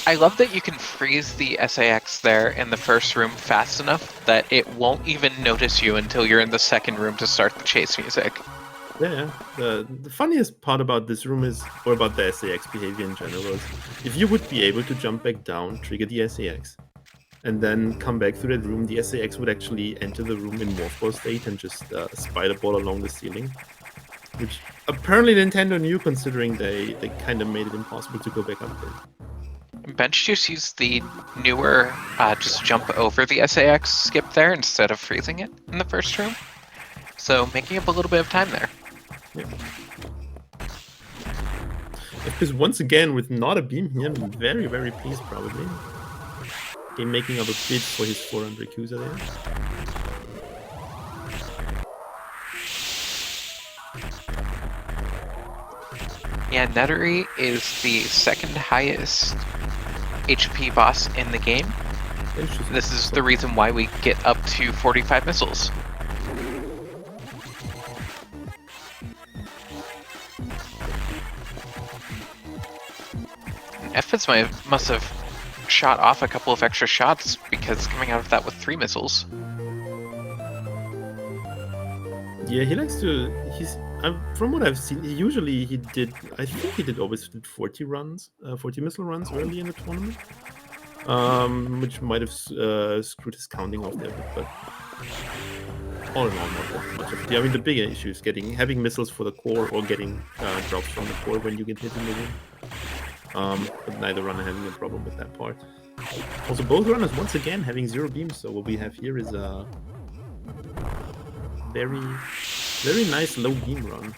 I love that you can freeze the SAX there in the first room fast enough that it won't even notice you until you're in the second room to start the chase music. Yeah, the funniest part about this room is, or about the SAX behavior in general, is if you would be able to jump back down, trigger the SAX, and then come back through that room, the SAX would actually enter the room in morph state and just spider ball along the ceiling. Which apparently Nintendo knew, considering they kind of made it impossible to go back up there. benchjuice used the newer just jump over the SAX skip there instead of freezing it in the first room. So making up a little bit of time there. Yeah. Because once again, with not a beam here, I'm very, very pleased probably. Game making up a bit for his 400 Yakuza there. Yeah, Nettery is the second highest HP boss in the game. This is the reason why we get up to 45 missiles. Fpiz must have shot off a couple of extra shots because coming out of that with 3 missiles. Yeah, he likes to. From what I've seen, he did. I think he always did 40 runs, 40 missile runs early in the tournament, which might have screwed his counting off there, but all in all, not that much of it. I mean, the bigger issue is having missiles for the core or getting drops from the core when you get hit in the room. But neither runner having a problem with that part. Also, both runners once again having 0 beams. So what we have here is a very, very nice low beam run.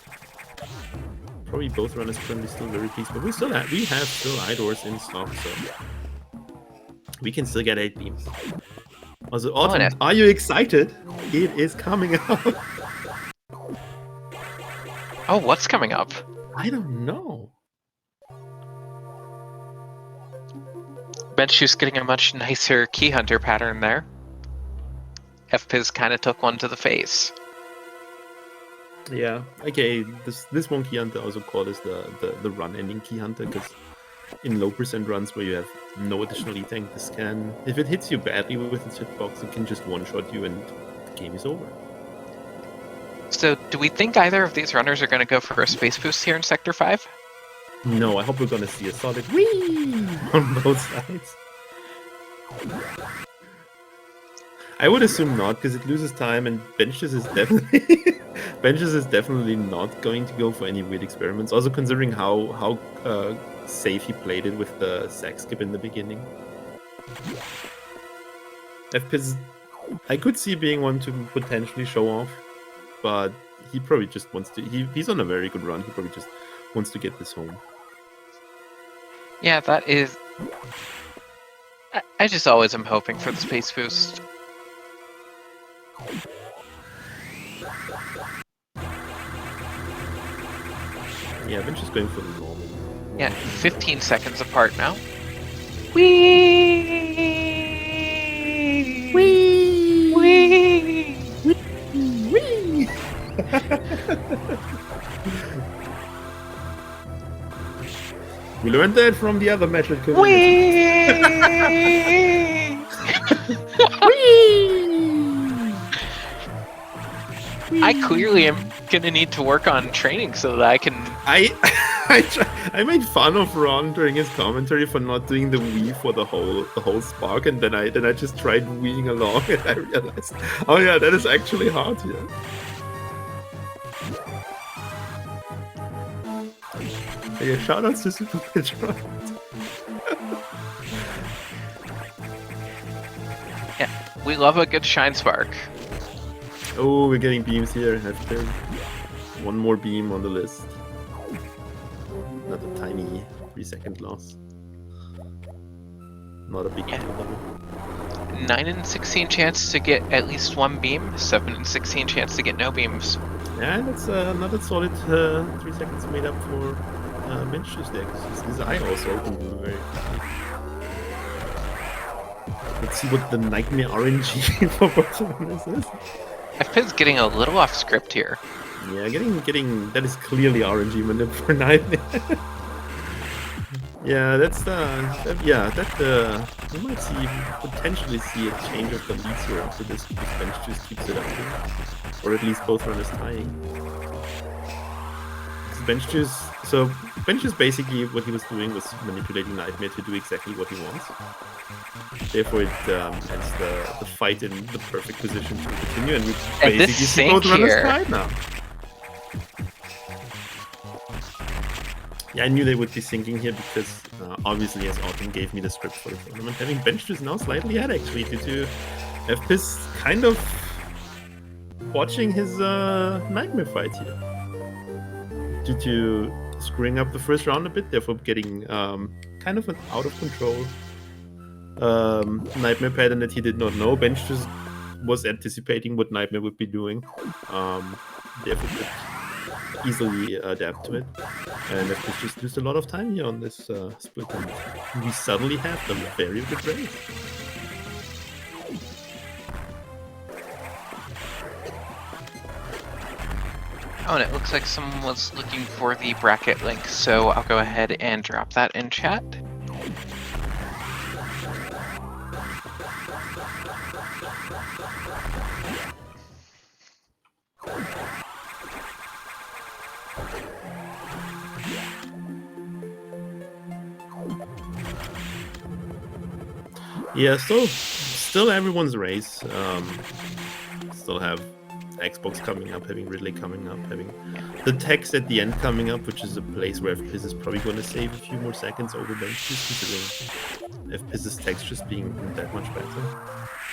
Probably both runners currently still very pleased, but we have still Idors in stock, so we can still get 8 beams. Also, Autumn, are you excited? It is coming up. Oh, what's coming up? I don't know. benchjuice getting a much nicer key hunter pattern there. Fpiz kind of took one to the face. Yeah, okay, this one key hunter also called as the run ending key hunter, because in low percent runs where you have no additional E-tank, this can, if it hits you badly with its hitbox, it can just one-shot you and the game is over. So, do we think either of these runners are going to go for a space boost here in Sector 5? No, I hope we're going to see a solid whee on both sides. I would assume not, because it loses time, and benchjuice is definitely not going to go for any weird experiments. Also, considering how safe he played it with the sack skip in the beginning. Fpiz, I could see being one to potentially show off, but he probably just wants to. He's on a very good run. He probably just wants to get this home. Yeah, that is. I just always am hoping for the space boost. Yeah, Bench is going for the normal. Yeah, 15 seconds apart now. Whee! Whee! Whee! Whee! We learned that from the other Metroid community. I clearly am gonna need to work on training so that I can. I made fun of Ron during his commentary for not doing the Wii for the whole spark, and then I just tried Wiiing along, and I realized, oh yeah, that is actually hard here. Yeah, shoutouts to Super Metroid. Yeah, we love a good shine spark. Oh, we're getting beams here. One more beam on the list. Not a tiny 3-second loss. Not a big deal though. 9 in 16 chance to get at least one beam. 7 in 16 chance to get no beams. Yeah, that's not a solid 3 seconds made up for benchjuice there, because his eye also opened very quickly. Let's see what the Nightmare RNG for Barcelona is. Fpiz getting a little off script here. Yeah, getting that is clearly RNG manip for Nightmare. Yeah, that's we might potentially see a change of the leads here after this, because benchjuice keeps it up here. Or at least both runners tying. Benchjuice basically what he was doing was manipulating Nightmare to do exactly what he wants. Therefore it ends the fight in the perfect position to continue, and we basically see both runners tied now. Yeah, I knew they would be sinking here because obviously, as Autumn gave me the script for the tournament, having benchjuice now slightly ahead actually, due to Fpiz kind of watching his Nightmare fight here. Due to screwing up the first round a bit, therefore getting kind of an out of control Nightmare pattern that he did not know. benchjuice was anticipating what Nightmare would be doing, therefore could easily adapt to it. And Fpiz just used a lot of time here on this split, and we suddenly have a very good race. Oh, and it looks like someone was looking for the bracket link, so I'll go ahead and drop that in chat. Yeah, still everyone's race. Still have Xbox coming up, having Ridley coming up, having the text at the end coming up, which is a place where Fpiz is probably going to save a few more seconds over benchjuice, considering Fpiz's text just being that much better.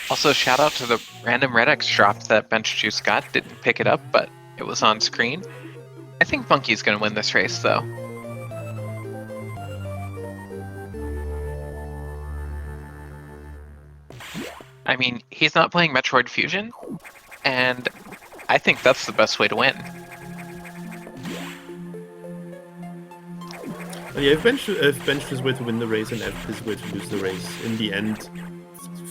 Also, shout out to the random Red X drop that benchjuice got. Didn't pick it up, but it was on screen. I think Monkey's going to win this race, though. I mean, he's not playing Metroid Fusion, and I think that's the best way to win. Yeah, if benchjuice were to win the race and Fpiz were to lose the race, in the end,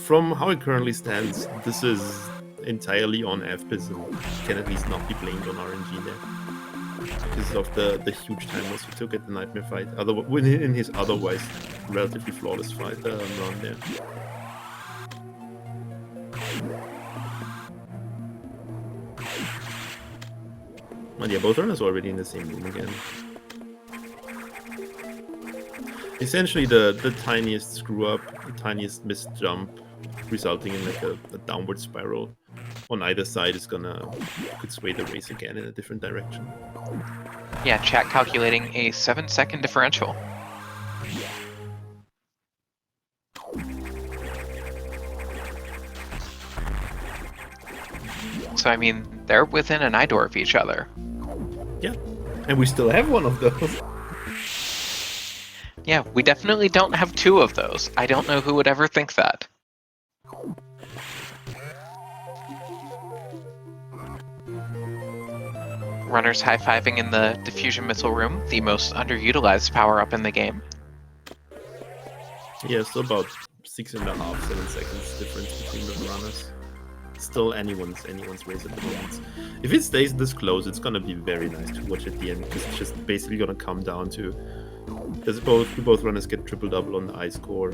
from how it currently stands, this is entirely on Fpiz and can at least not be blamed on RNG there. Because of the huge time loss he took at the Nightmare fight, in his otherwise relatively flawless fight run there. And yeah, both runners are already in the same room again. Essentially, the tiniest screw up, the tiniest missed jump, resulting in like a downward spiral on either side is could sway the race again in a different direction. Yeah, chat calculating a 7-second differential. So I mean, they're within an eye door of each other. Yeah, and we still have one of those. Yeah, we definitely don't have two of those. I don't know who would ever think that. Runners high-fiving in the diffusion missile room, the most underutilized power-up in the game. Yeah, still about 6.5, 7 seconds difference between the runners. Still anyone's race at the moment. If it stays this close, it's gonna be very nice to watch at the end, because it's just basically gonna come down to do both runners get triple-double on the ice core?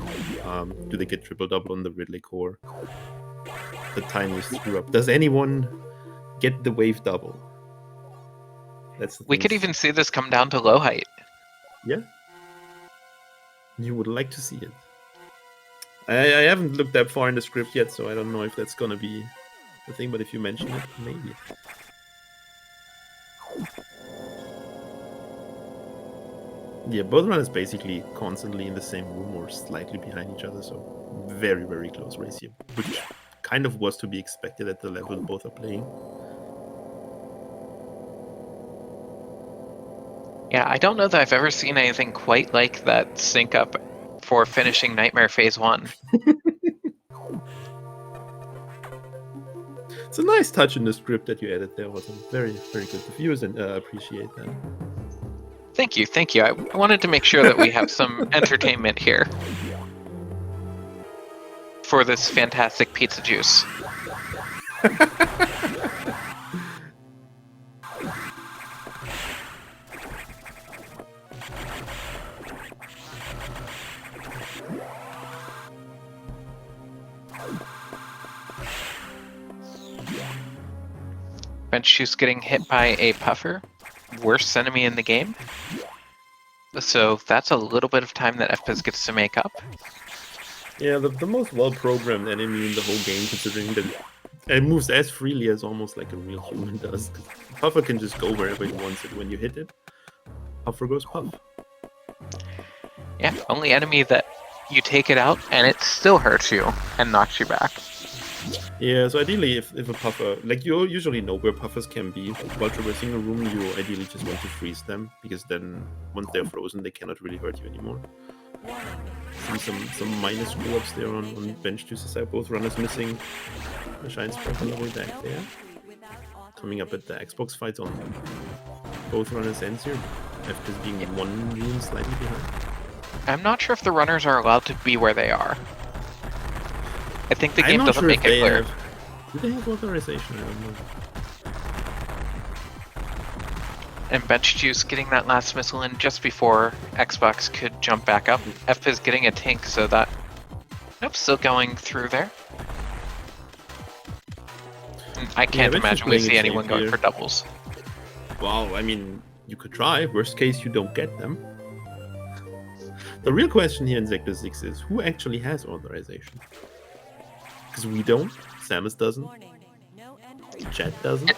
Do they get triple-double on the Ridley core? The tiniest screw up. Does anyone get the wave double? That's the We thing. could even see this come down to low height. Yeah. You would like to see it. I haven't looked that far in the script yet, so I don't know if that's gonna be the thing, but if you mention it, maybe. Yeah, both runners basically constantly in the same room or slightly behind each other, so very, very close race here, which kind of was to be expected at the level both are playing. Yeah, I don't know that I've ever seen anything quite like that sync up for finishing Nightmare Phase 1. It's a nice touch in the script that you added there, Autumn. Very, very good. The viewers appreciate that. Thank you, thank you. I wanted to make sure that we have some entertainment here for this fantastic pizza juice. benchjuice getting hit by a puffer. Worst enemy in the game. So that's a little bit of time that Fpiz gets to make up. Yeah, the most well-programmed enemy in the whole game, considering that it moves as freely as almost like a real human does. Puffer can just go wherever he wants it. When you hit it, Puffer goes puff. Yeah, only enemy that you take it out and it still hurts you and knocks you back. Yeah, so ideally if a Puffer, like you usually know where Puffers can be, while traversing a room you ideally just want to freeze them, because then once they're frozen they cannot really hurt you anymore. See some minor screw-ups there on benchjuice's side, both runners missing a shine spark on the way back there. Coming up at the Xbox fights on both runners' ends here, Fpiz being one room slightly behind. I'm not sure if the runners are allowed to be where they are. I think the game doesn't make it clear. Do they have authorization? I don't know. And benchjuice getting that last missile in just before Xbox could jump back up. Fpiz getting a tink, so that... Nope, still going through there. I can't imagine we see anyone going for doubles. Well, I mean, you could try. Worst case, you don't get them. The real question here in Sector 6 is, who actually has authorization? Because we don't, Samus doesn't, Chat doesn't.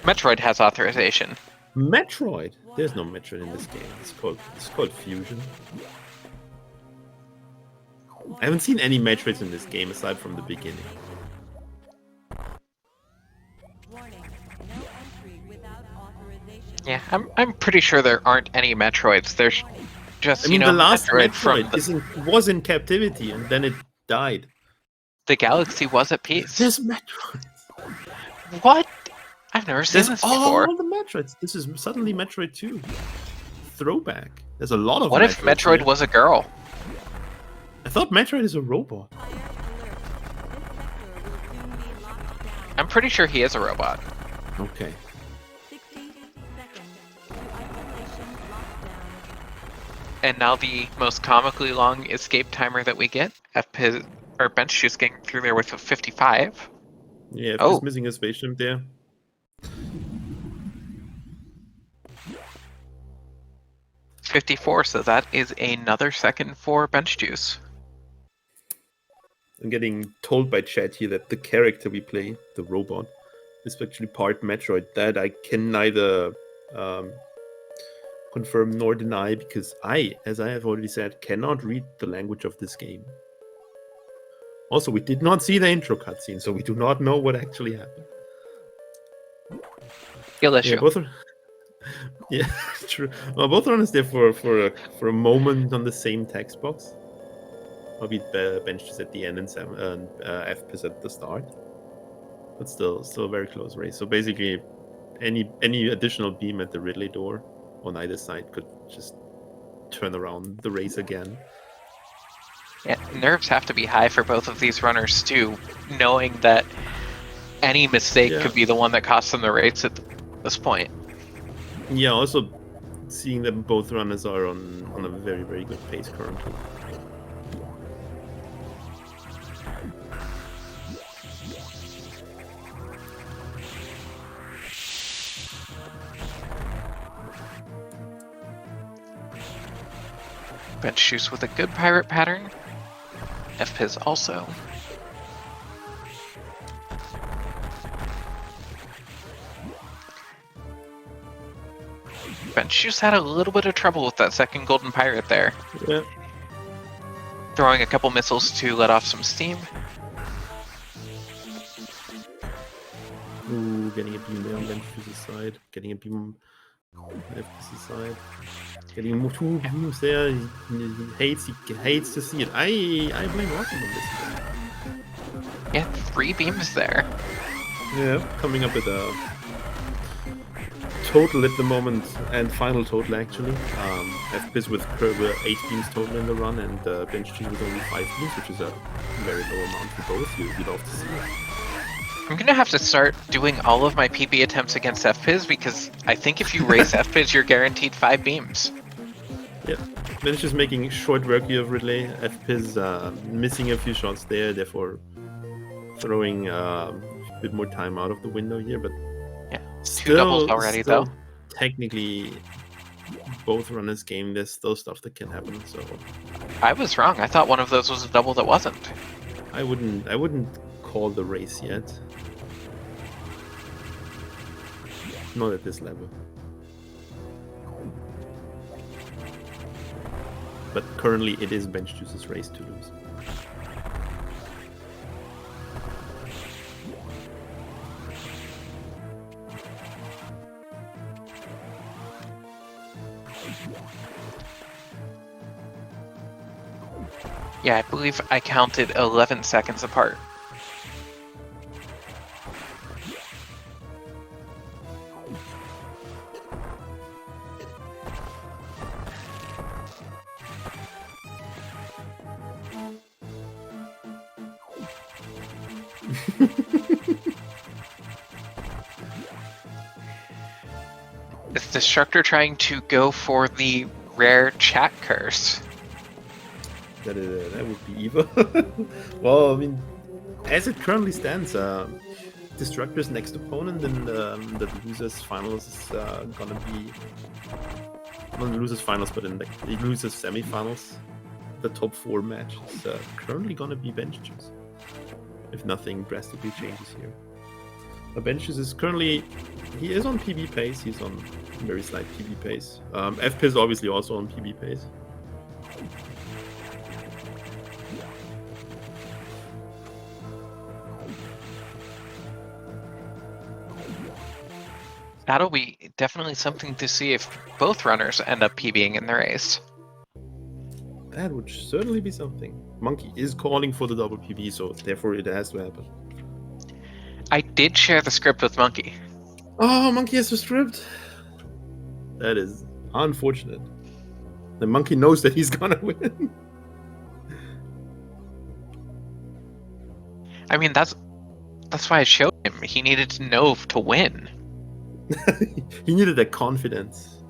Metroid has authorization. Metroid? There's no Metroid in this game. It's called Fusion. I haven't seen any Metroids in this game aside from the beginning. Yeah, I'm pretty sure there aren't any Metroids. There's just, I mean, you know, the last Metroid was in captivity and then it died. The galaxy was at peace. There's Metroids. What? I've never seen this before. All the Metroids. This is suddenly Metroid 2. Throwback. There's a lot of What if Metroids Metroid here. was a girl? I thought Metroid is a robot. I'm pretty sure he is a robot. Okay. And now the most comically long escape timer that we get, Fpiz or benchjuice getting through there with a 55. Yeah, Oh. just missing a spaceship there. .54, so that is another second for benchjuice. I'm getting told by chat here that the character we play, the robot, is actually part Metroid. That I can neither confirm nor deny, because I, as I have already said, cannot read the language of this game. Also, we did not see the intro cutscene, so we do not know what actually happened. Skill issue. Yeah, both are. Yeah, true. Well, both runners there for a moment on the same text box. Maybe benches at the end and Fpiz at the start, but still a very close race. So basically, any additional beam at the Ridley door on either side could just turn around the race again. Yeah, nerves have to be high for both of these runners too, knowing that any mistake could be the one that costs them the race at this point. Yeah, also seeing that both runners are on a very, very good pace currently. benchjuice with a good pirate pattern. Fpiz also. benchjuice had a little bit of trouble with that second golden pirate there. Yeah. Throwing a couple missiles to let off some steam. Ooh, getting a beam there on benchjuice's side. Getting a beam on Fpiz's side. Getting two beams there. He hates to see it. I blame Rocky on this. Yeah, 3 beams there. Yeah, coming up with a total at the moment, and final total actually. Fpiz with 8 beams total in the run, and benchjuice with only 5 beams, which is a very low amount for both. You'd love to see it. I'm gonna have to start doing all of my PB attempts against Fpiz, because I think if you race Fpiz, you're guaranteed 5 beams. Yeah, bench is making short work here of Ridley. Fpiz missing a few shots there, therefore throwing a bit more time out of the window here, but yeah, 2 doubles already though. Technically, both runners game. There's still stuff that can happen. So I was wrong. I thought one of those was a double that wasn't. I wouldn't call the race yet. Not at this level. But currently, it is benchjuice's race to lose. Yeah, I believe I counted 11 seconds apart. Is Destructor trying to go for the rare chat curse? That would be evil. Well, I mean, as it currently stands, Destructor's next opponent in the losers finals is gonna be not the losers finals, but in the losers semifinals. The top 4 match is currently gonna be benchjuice, if nothing drastically changes here. benchjuice is currently, he is on PB pace. He's on very slight PB pace. Fpiz obviously also on PB pace. That'll be definitely something to see if both runners end up PBing in the race. That would certainly be something. Monkey is calling for the double PB, so therefore it has to happen. I did share the script with Monkey. Oh, Monkey has the script. That is unfortunate. The monkey knows that he's gonna win. I mean, that's why I showed him. He needed to know to win. He needed that confidence.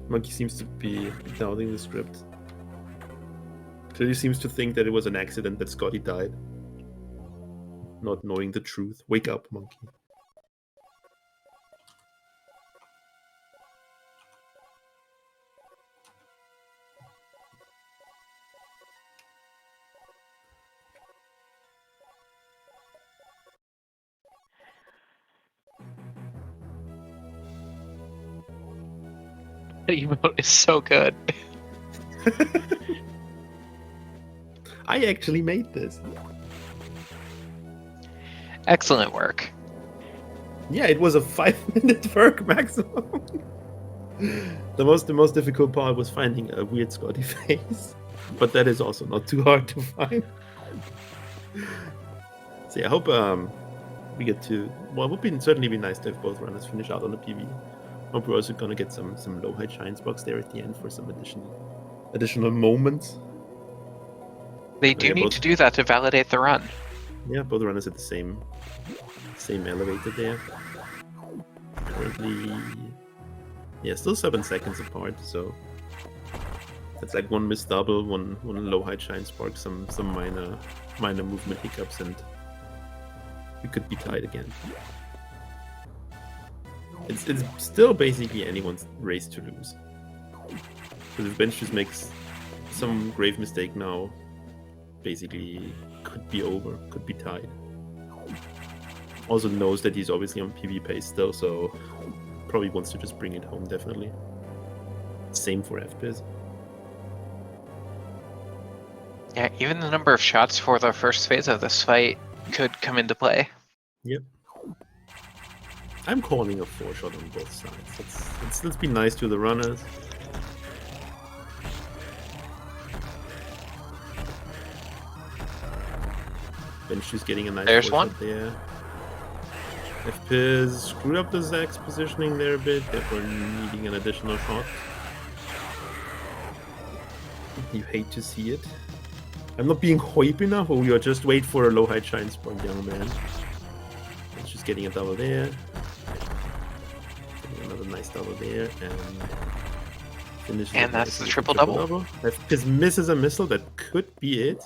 Monkey seems to be doubting the script. Clearly seems to think that it was an accident that Scotty died. Not knowing the truth. Wake up, Monkey. That emote is so good. I actually made this. Excellent work. Yeah, it was a 5-minute work maximum. The most difficult part was finding a weird Scotty face, but that is also not too hard to find. So yeah, I hope we get to. Well, it would certainly be nice to have both runners finish out on the PV. Hope we're also gonna get some low height shines box there at the end for some additional moments. They do need to do that to validate the run. Yeah, both runners at the same elevator there. Currently, yeah, still 7 seconds apart. So that's like one missed double, one low height shine spark, some minor movement hiccups, and we could be tied again. It's still basically anyone's race to lose. Because if benchjuice makes some grave mistake now, basically could be over, could be tied. Also knows that he's obviously on PV pace still, so probably wants to just bring it home, definitely. Same for Fpiz. Yeah, even the number of shots for the first phase of this fight could come into play. Yep. I'm calling a 4-shot on both sides. Let's be nice to the runners. benchjuice getting a nice There's one. shot there. Fpiz screwed up the Zach's positioning there a bit, therefore needing an additional shot. You hate to see it. I'm not being hype enough, or you're just wait for a low height shine spot, young man. It's just getting a double there. Getting another nice double there, and finishes. And that's the triple double. Fpiz misses a missile, that could be it.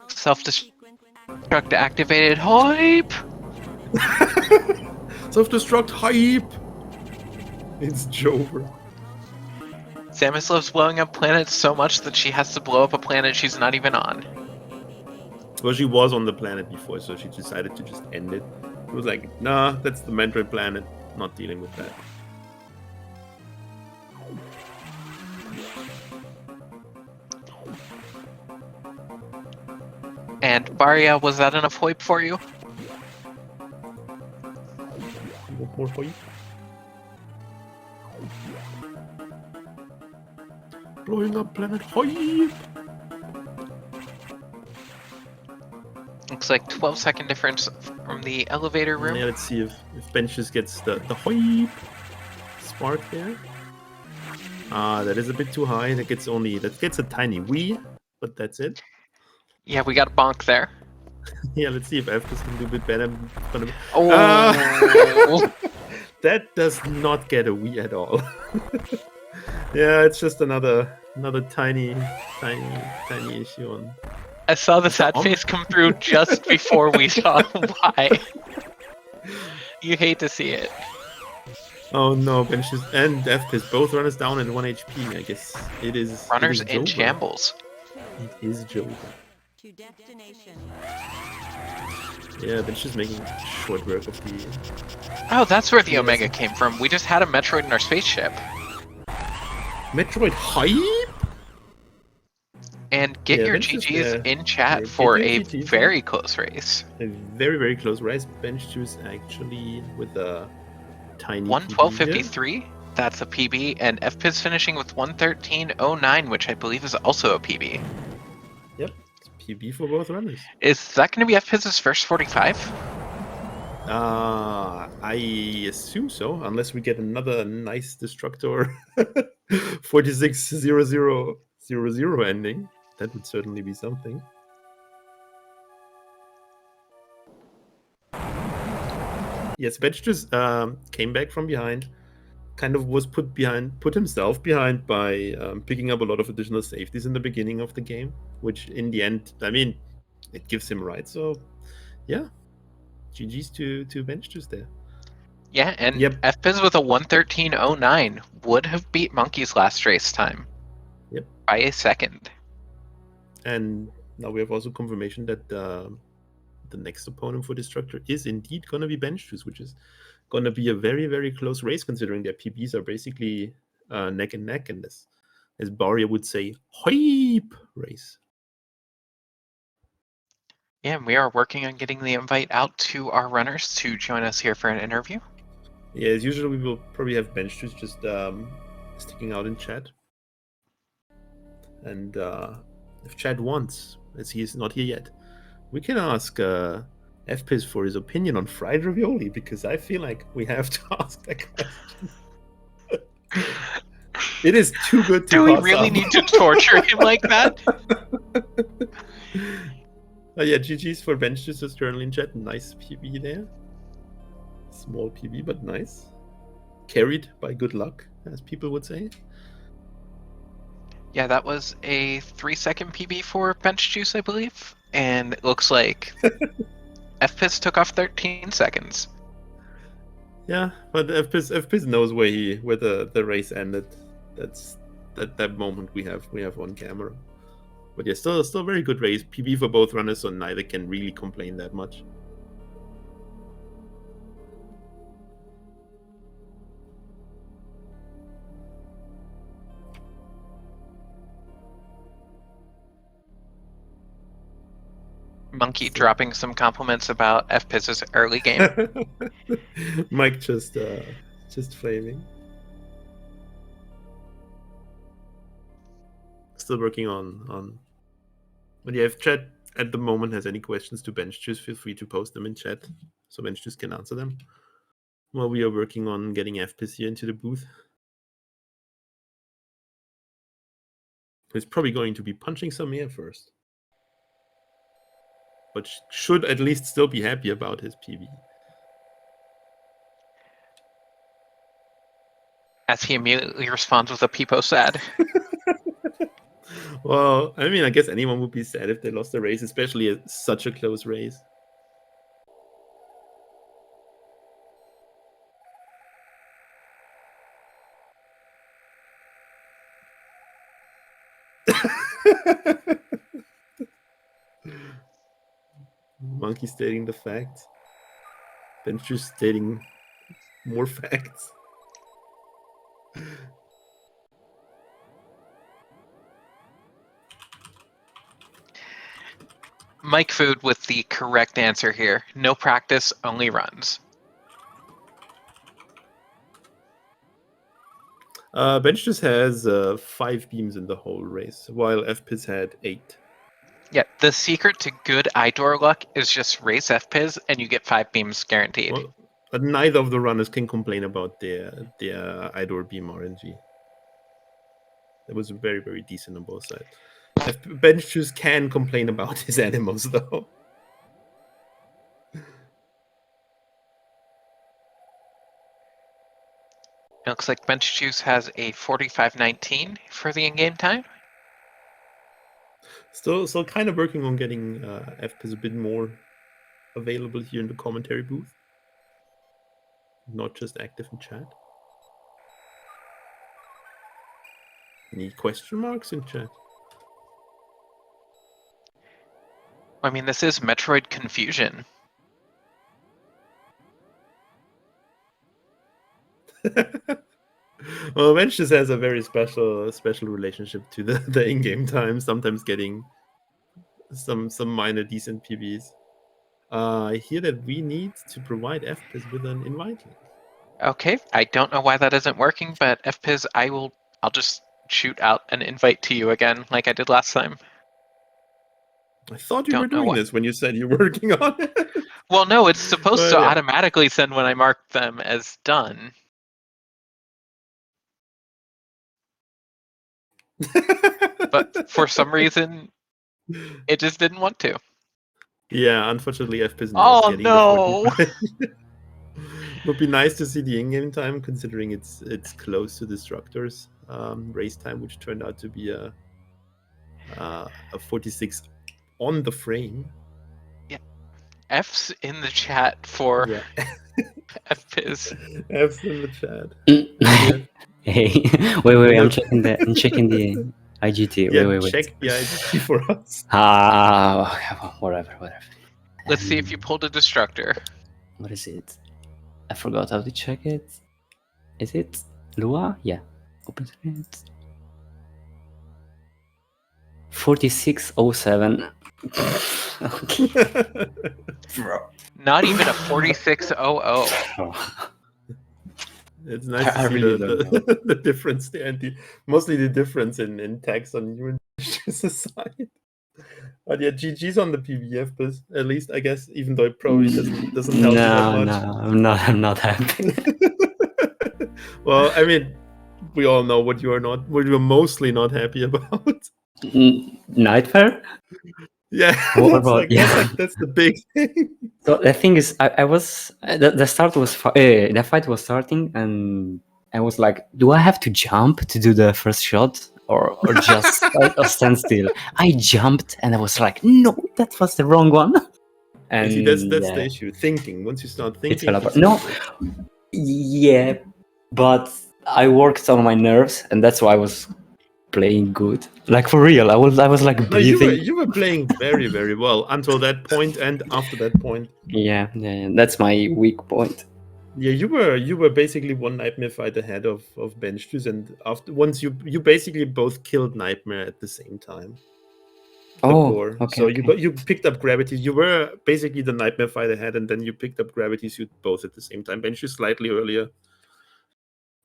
Self-destruct activated hype! Self-destruct hype! It's Jover. Samus loves blowing up planets so much that she has to blow up a planet she's not even on. Well, she was on the planet before, so she decided to just end it. It was like, nah, that's the Metroid planet, not dealing with that. And Baria, was that enough hype for you? You want more hype? Blowing up planet hype! Looks like 12-second difference from the elevator room. Yeah, let's see if benchjuice gets the hype spark there. Ah, that is a bit too high. That gets a tiny wee, but that's it. Yeah, we got a bonk there. Yeah, let's see if Fpiz can do a bit better. Oh! That does not get a wee at all. Yeah, it's just another tiny issue on. I saw the sad face come through just before we saw why. You hate to see it. Oh no, benchjuice and Fpiz both runners down at 1 HP. I guess it is. Runners it is in Jover. shambles. It is Jover. Yeah, benchjuice making short work of the. Oh, that's where the Omega came from. We just had a Metroid in our spaceship. Metroid hype? And get your GGs in chat for a very close race. A very, very close race. benchjuice actually with a tiny 1:12:53. That's a PB, and Fpiz finishing with 1:13.09, which I believe is also a PB. Yep, it's PB for both runners. Is that going to be Fpiz's first 45? I assume so, unless we get another nice Destructor 46-0-0-0-0 ending. That would certainly be something. Yes, benchjuice came back from behind, kind of was put himself behind by picking up a lot of additional safeties in the beginning of the game, which in the end, I mean, it gives him right. So, yeah, GG's to benchjuice there. Yeah, and Fpiz with a 1:13.09 would have beat Monkey's last race time. Yep. By a second. And now we have also confirmation that the next opponent for Destructor is indeed going to be benchjuice, which is going to be a very, very close race considering their PBs are basically neck and neck, and as Barria would say, hype race. Yeah, and we are working on getting the invite out to our runners to join us here for an interview. Yeah, as usual, we will probably have benchjuice just sticking out in chat. And if chat wants, as he is not here yet, we can ask Fpiz for his opinion on fried ravioli, because I feel like we have to ask that question. It is too good to Do we pass really up. need to torture him like that? Yeah, GG's for benchjuice is currently in chat. Nice PB there. Small PB, but nice. Carried by good luck, as people would say. Yeah, that was a 3-second PB for benchjuice, I believe. And it looks like Fpiz took off 13 seconds. Yeah, but Fpiz knows where the race ended. That's that moment we have on camera. But yeah, still very good race. PB for both runners, so neither can really complain that much. Monkey dropping some compliments about Fpiz's early game. Mike just flaming. Still working on. But yeah, if chat at the moment has any questions to benchjuice, feel free to post them in chat so benchjuice can answer them. While we are working on getting Fpiz here into the booth. He's probably going to be punching some air first. But should at least still be happy about his PB. As he immediately responds with a peepo sad. Well, I mean, I guess anyone would be sad if they lost the race, especially such a close race. Monkey stating the facts. benchjuice stating more facts. Mike Food with the correct answer here. No practice, only runs. benchjuice has 5 beams in the whole race, while Fpiz had 8. Yeah, the secret to good iDoor luck is just race Fpiz and you get 5 beams guaranteed. Well, but neither of the runners can complain about their iDoor beam RNG. It was very, very decent on both sides. benchjuice can complain about his animals, though. It looks like benchjuice has a 45.19 for the in-game time. Still kind of working on getting Fpiz a bit more available here in the commentary booth. Not just active in chat. Any question marks in chat? I mean, this is Metroid Confusion. Well, benchjuice has a very special relationship to the in-game time, sometimes getting some minor decent PBs. I hear that we need to provide Fpiz with an invite link. Okay, I don't know why that isn't working, but Fpiz, I'll just shoot out an invite to you again, like I did last time. I thought you were Don't know doing why. this when you said you were working on it. Well, no, it's supposed to But yeah. automatically send when I mark them as done. But for some reason, it just didn't want to. Yeah, unfortunately, Fpiz not Oh getting the no! 45. Would be nice to see the in-game time, considering it's close to Destructor's race time, which turned out to be a 46 on the frame. Yeah, F's in the chat for Yeah, Fpiz. F's in the chat. Hey, wait! I'm checking the IGT. Yeah, Wait. check the IGT for us. Whatever. Let's see if you pulled a Destructor. What is it? I forgot how to check it. Is it Lua? Yeah. Open it. 4607. Okay. Bro. Not even a 4600. It's nice to I see really don't know. the difference there, and mostly the difference in text on your side. But yeah, GG's on the PVF, but at least I guess, even though it probably doesn't help you that much. No, I'm not happy. Well, I mean, we all know what you're mostly not happy about. Nightmare? Yeah, that's the big thing. So the thing is, I was the start was the fight was starting, and I was like, do I have to jump to do the first shot, or just stand still? I jumped, and I was like, no, that was the wrong one. And see, that's the issue. Thinking. Once you start thinking, it fell apart. No, yeah, but I worked on my nerves, and that's why I was playing good. Like for real, I was like breathing. No, you were playing very, very well until that point, and after that point. Yeah, that's my weak point. Yeah, you were basically one Nightmare fight ahead of benchjuice, and once you basically both killed Nightmare at the same time. Okay. So you picked up Gravity. You were basically the Nightmare fight ahead, and then you picked up Gravity Suit both at the same time. Benchjuice slightly earlier.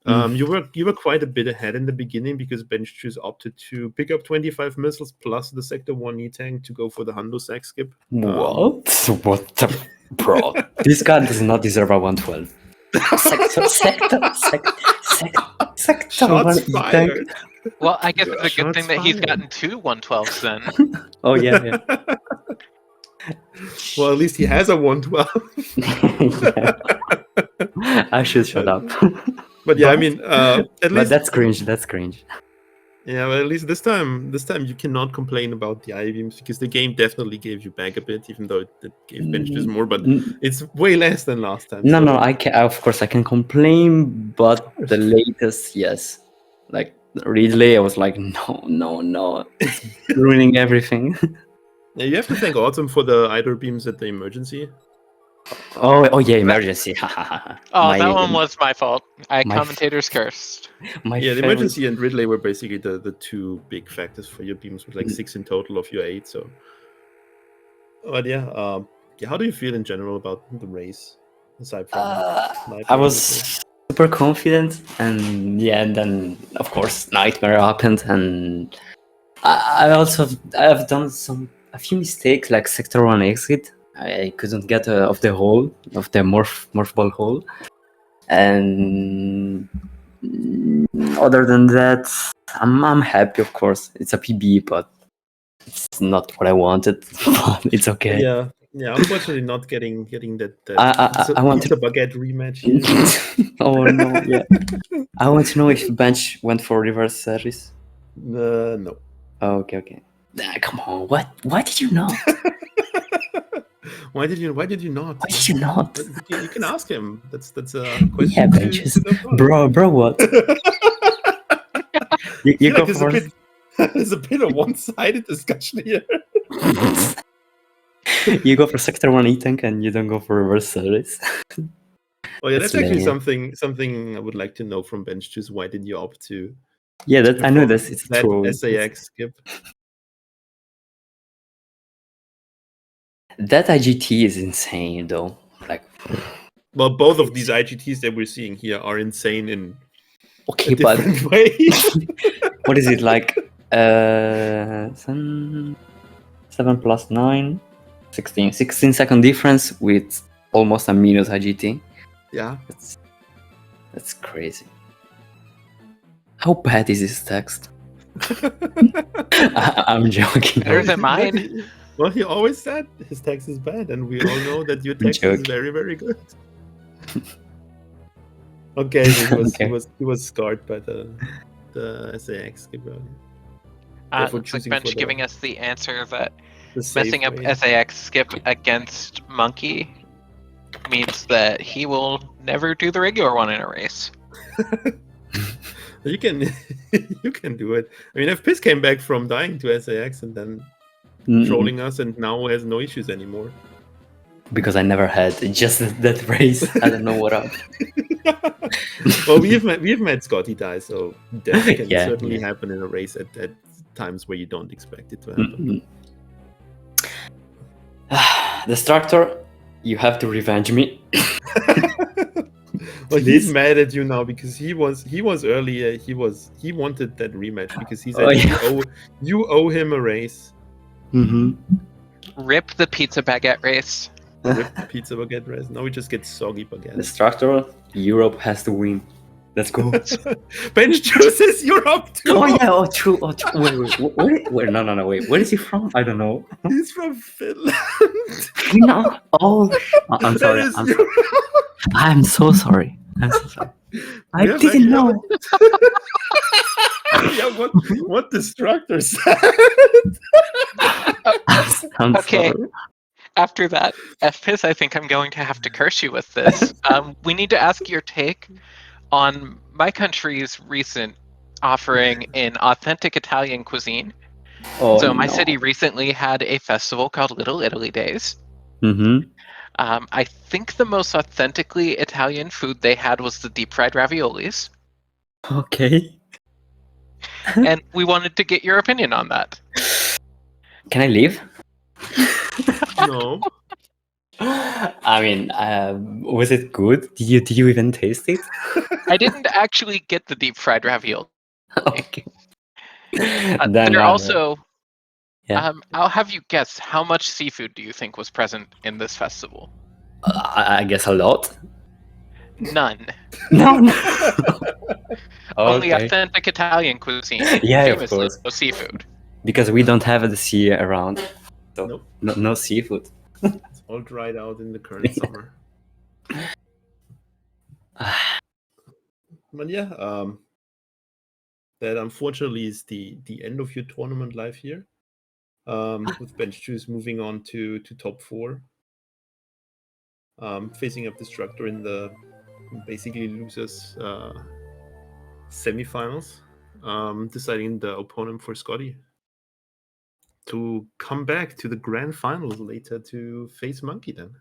You were quite a bit ahead in the beginning because benchjuice opted to pick up 25 missiles plus the Sector 1 E-Tank to go for the Hundo sack skip. What? What the... Bro, this guy does not deserve a 112. Sector Shots fired. Well, I guess it's a good thing that he's gotten 2 112s then. Oh, yeah. Well, at least he has a 112. Yeah. I should shut up. But yeah, I mean, at least that's cringe. Yeah, but at least this time you cannot complain about the I-beams because the game definitely gave you back a bit, even though it gave benchjuice more, but it's way less than last time. No, I can. Of course, I can complain, but the latest, yes, like Ridley, I was like, no, it's ruining everything. Yeah, you have to thank Autumn for the idle beams at the emergency. Oh yeah, emergency. That one was my fault. Commentator's cursed. The emergency and Ridley were basically the two big factors for your beams, with like 6 in total of your 8. So, but yeah, how do you feel in general about the race? Aside from, I was super confident, and then of course Nightmare happened, and I've done a few mistakes, like Sector 1 exit. I couldn't get off the hole, of the morph ball hole, and other than that, I'm happy. Of course, it's a PB, but it's not what I wanted. But it's okay. Yeah. Unfortunately, not getting that. I want the baguette rematch. Here. Oh no! Yeah, I want to know if bench went for reverse series. No. Oh, okay. Come on! What? Why did you not? Why did you not? Why did you not? You can ask him. That's a question. Yeah, benches. Bro, what? you go for... There's a bit of one-sided discussion here. You go for Sector 1 E-Tank and you don't go for reverse series. Oh yeah, that's actually something I would like to know from benchjuice. Why did you opt to? Yeah, I know that's it's that true. SAX skip. That IGT is insane, though. Like, Well, both of these IGTs that we're seeing here are insane in Okay, a different way. what is it like? 7 plus 9, 16. 16-second difference with almost a minute IGT. Yeah. That's crazy. How bad is this text? I'm joking. Better than mine. Well, he always said his text is bad, and we all know that your text is very, very good. Okay, so he was scarred by the SAX skip. Looks like Bench giving us the answer that the messing up way. SAX skip against Monkey means that he will never do the regular one in a race. You can do it. I mean, Fpiz came back from dying to SAX and then trolling us, and now has no issues anymore. Because I never had just that race. I don't know what up. Well, we've met Scotty die, so that can certainly happen in a race at times where you don't expect it to happen. Destructor, you have to revenge me. Well, he's mad at you now because he was earlier. He wanted that rematch because he said you owe him a race. Rip the pizza baguette race. Rip the pizza baguette race. Now we just get soggy baguette. Destructor, Europe has to win. Let's go. benchjuice is Europe too. Oh yeah, true. Wait. No, wait. Where is he from? I don't know. He's from Finland. No. Oh, I'm sorry. I'm so sorry. I didn't know. Yeah, what Destructor said. I'm okay. sorry. After that, Fpiz, I think I'm going to have to curse you with this. We need to ask your take on my country's recent offering in authentic Italian cuisine. So my city recently had a festival called Little Italy Days. I think the most authentically Italian food they had was the deep fried raviolis. Okay. And we wanted to get your opinion on that. Can I leave? No. I mean, was it good? Did you even taste it? I didn't actually get the deep fried ravioli. Okay. There also. Yeah. I'll have you guess, how much seafood do you think was present in this festival? I guess a lot. None. No. Only authentic Italian cuisine. Yeah, of famously, course. no seafood. Because we don't have the sea around. So Nope. no seafood. It's all dried out in the current summer. But yeah, that unfortunately is the end of your tournament life here. With benchjuice moving on to top 4. Facing up Destructor in the basically losers semifinals. Deciding the opponent for Scotty to come back to the grand finals later to face Monkey then.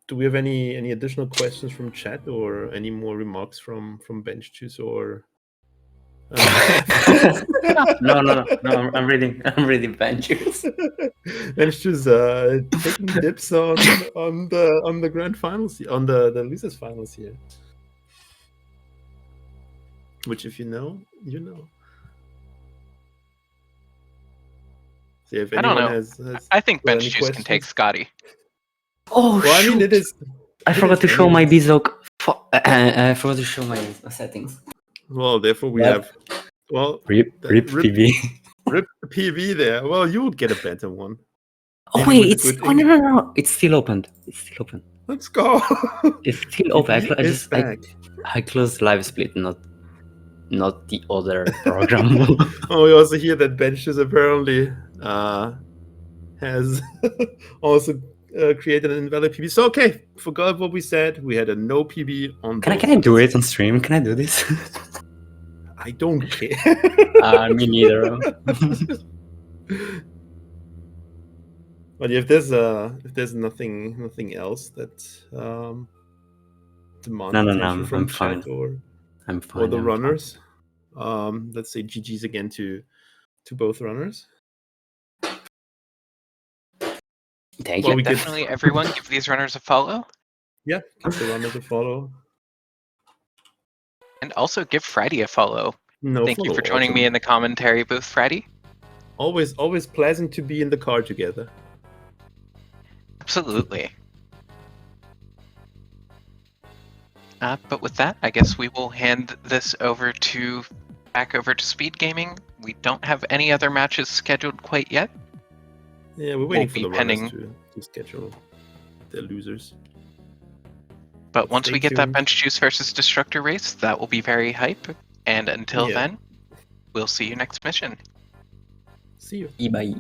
Do we have any additional questions from chat or any more remarks from benchjuice or? No. I'm reading benchjuice. benchjuice taking dips on the grand finals, on the losers finals here. Which, if you know, you know. So if I don't know. has I think benchjuice can take Scotty. Oh, well, shoot. I mean, it is. I forgot to show my Bizok. I forgot to show my settings. Well, therefore we have. Well, rip PB. Rip PB there. Well, you would get a better one. Oh wait, no. It's still opened. Let's go. It's still open. I closed live split, not the other program. Oh, we also hear that benchjuice apparently has also created an invalid PB. So okay, forgot what we said. We had a no PB on. Can I do it on stream? Can I do this? I don't care. Me neither. But if there's nothing else that demands attention from I'm chat fine. I'm fine. Or the runners, let's say GG's again to both runners. Thank Well, you. we could- Definitely, everyone, give these runners a follow. Yeah, give the runners a follow. And also give Friday a follow. No, Thank you follow for joining me Autumn. in the commentary booth, Friday. Always pleasant to be in the car together. Absolutely. But with that, I guess we will hand this back over to Speedgaming. We don't have any other matches scheduled quite yet. Yeah, we're waiting We'll for be the runners pending. to schedule the losers. But once Stay we get that tuned. bench juice versus destructor race, that will be very hype. And until Yeah. then, we'll see you next mission. See you. Bye.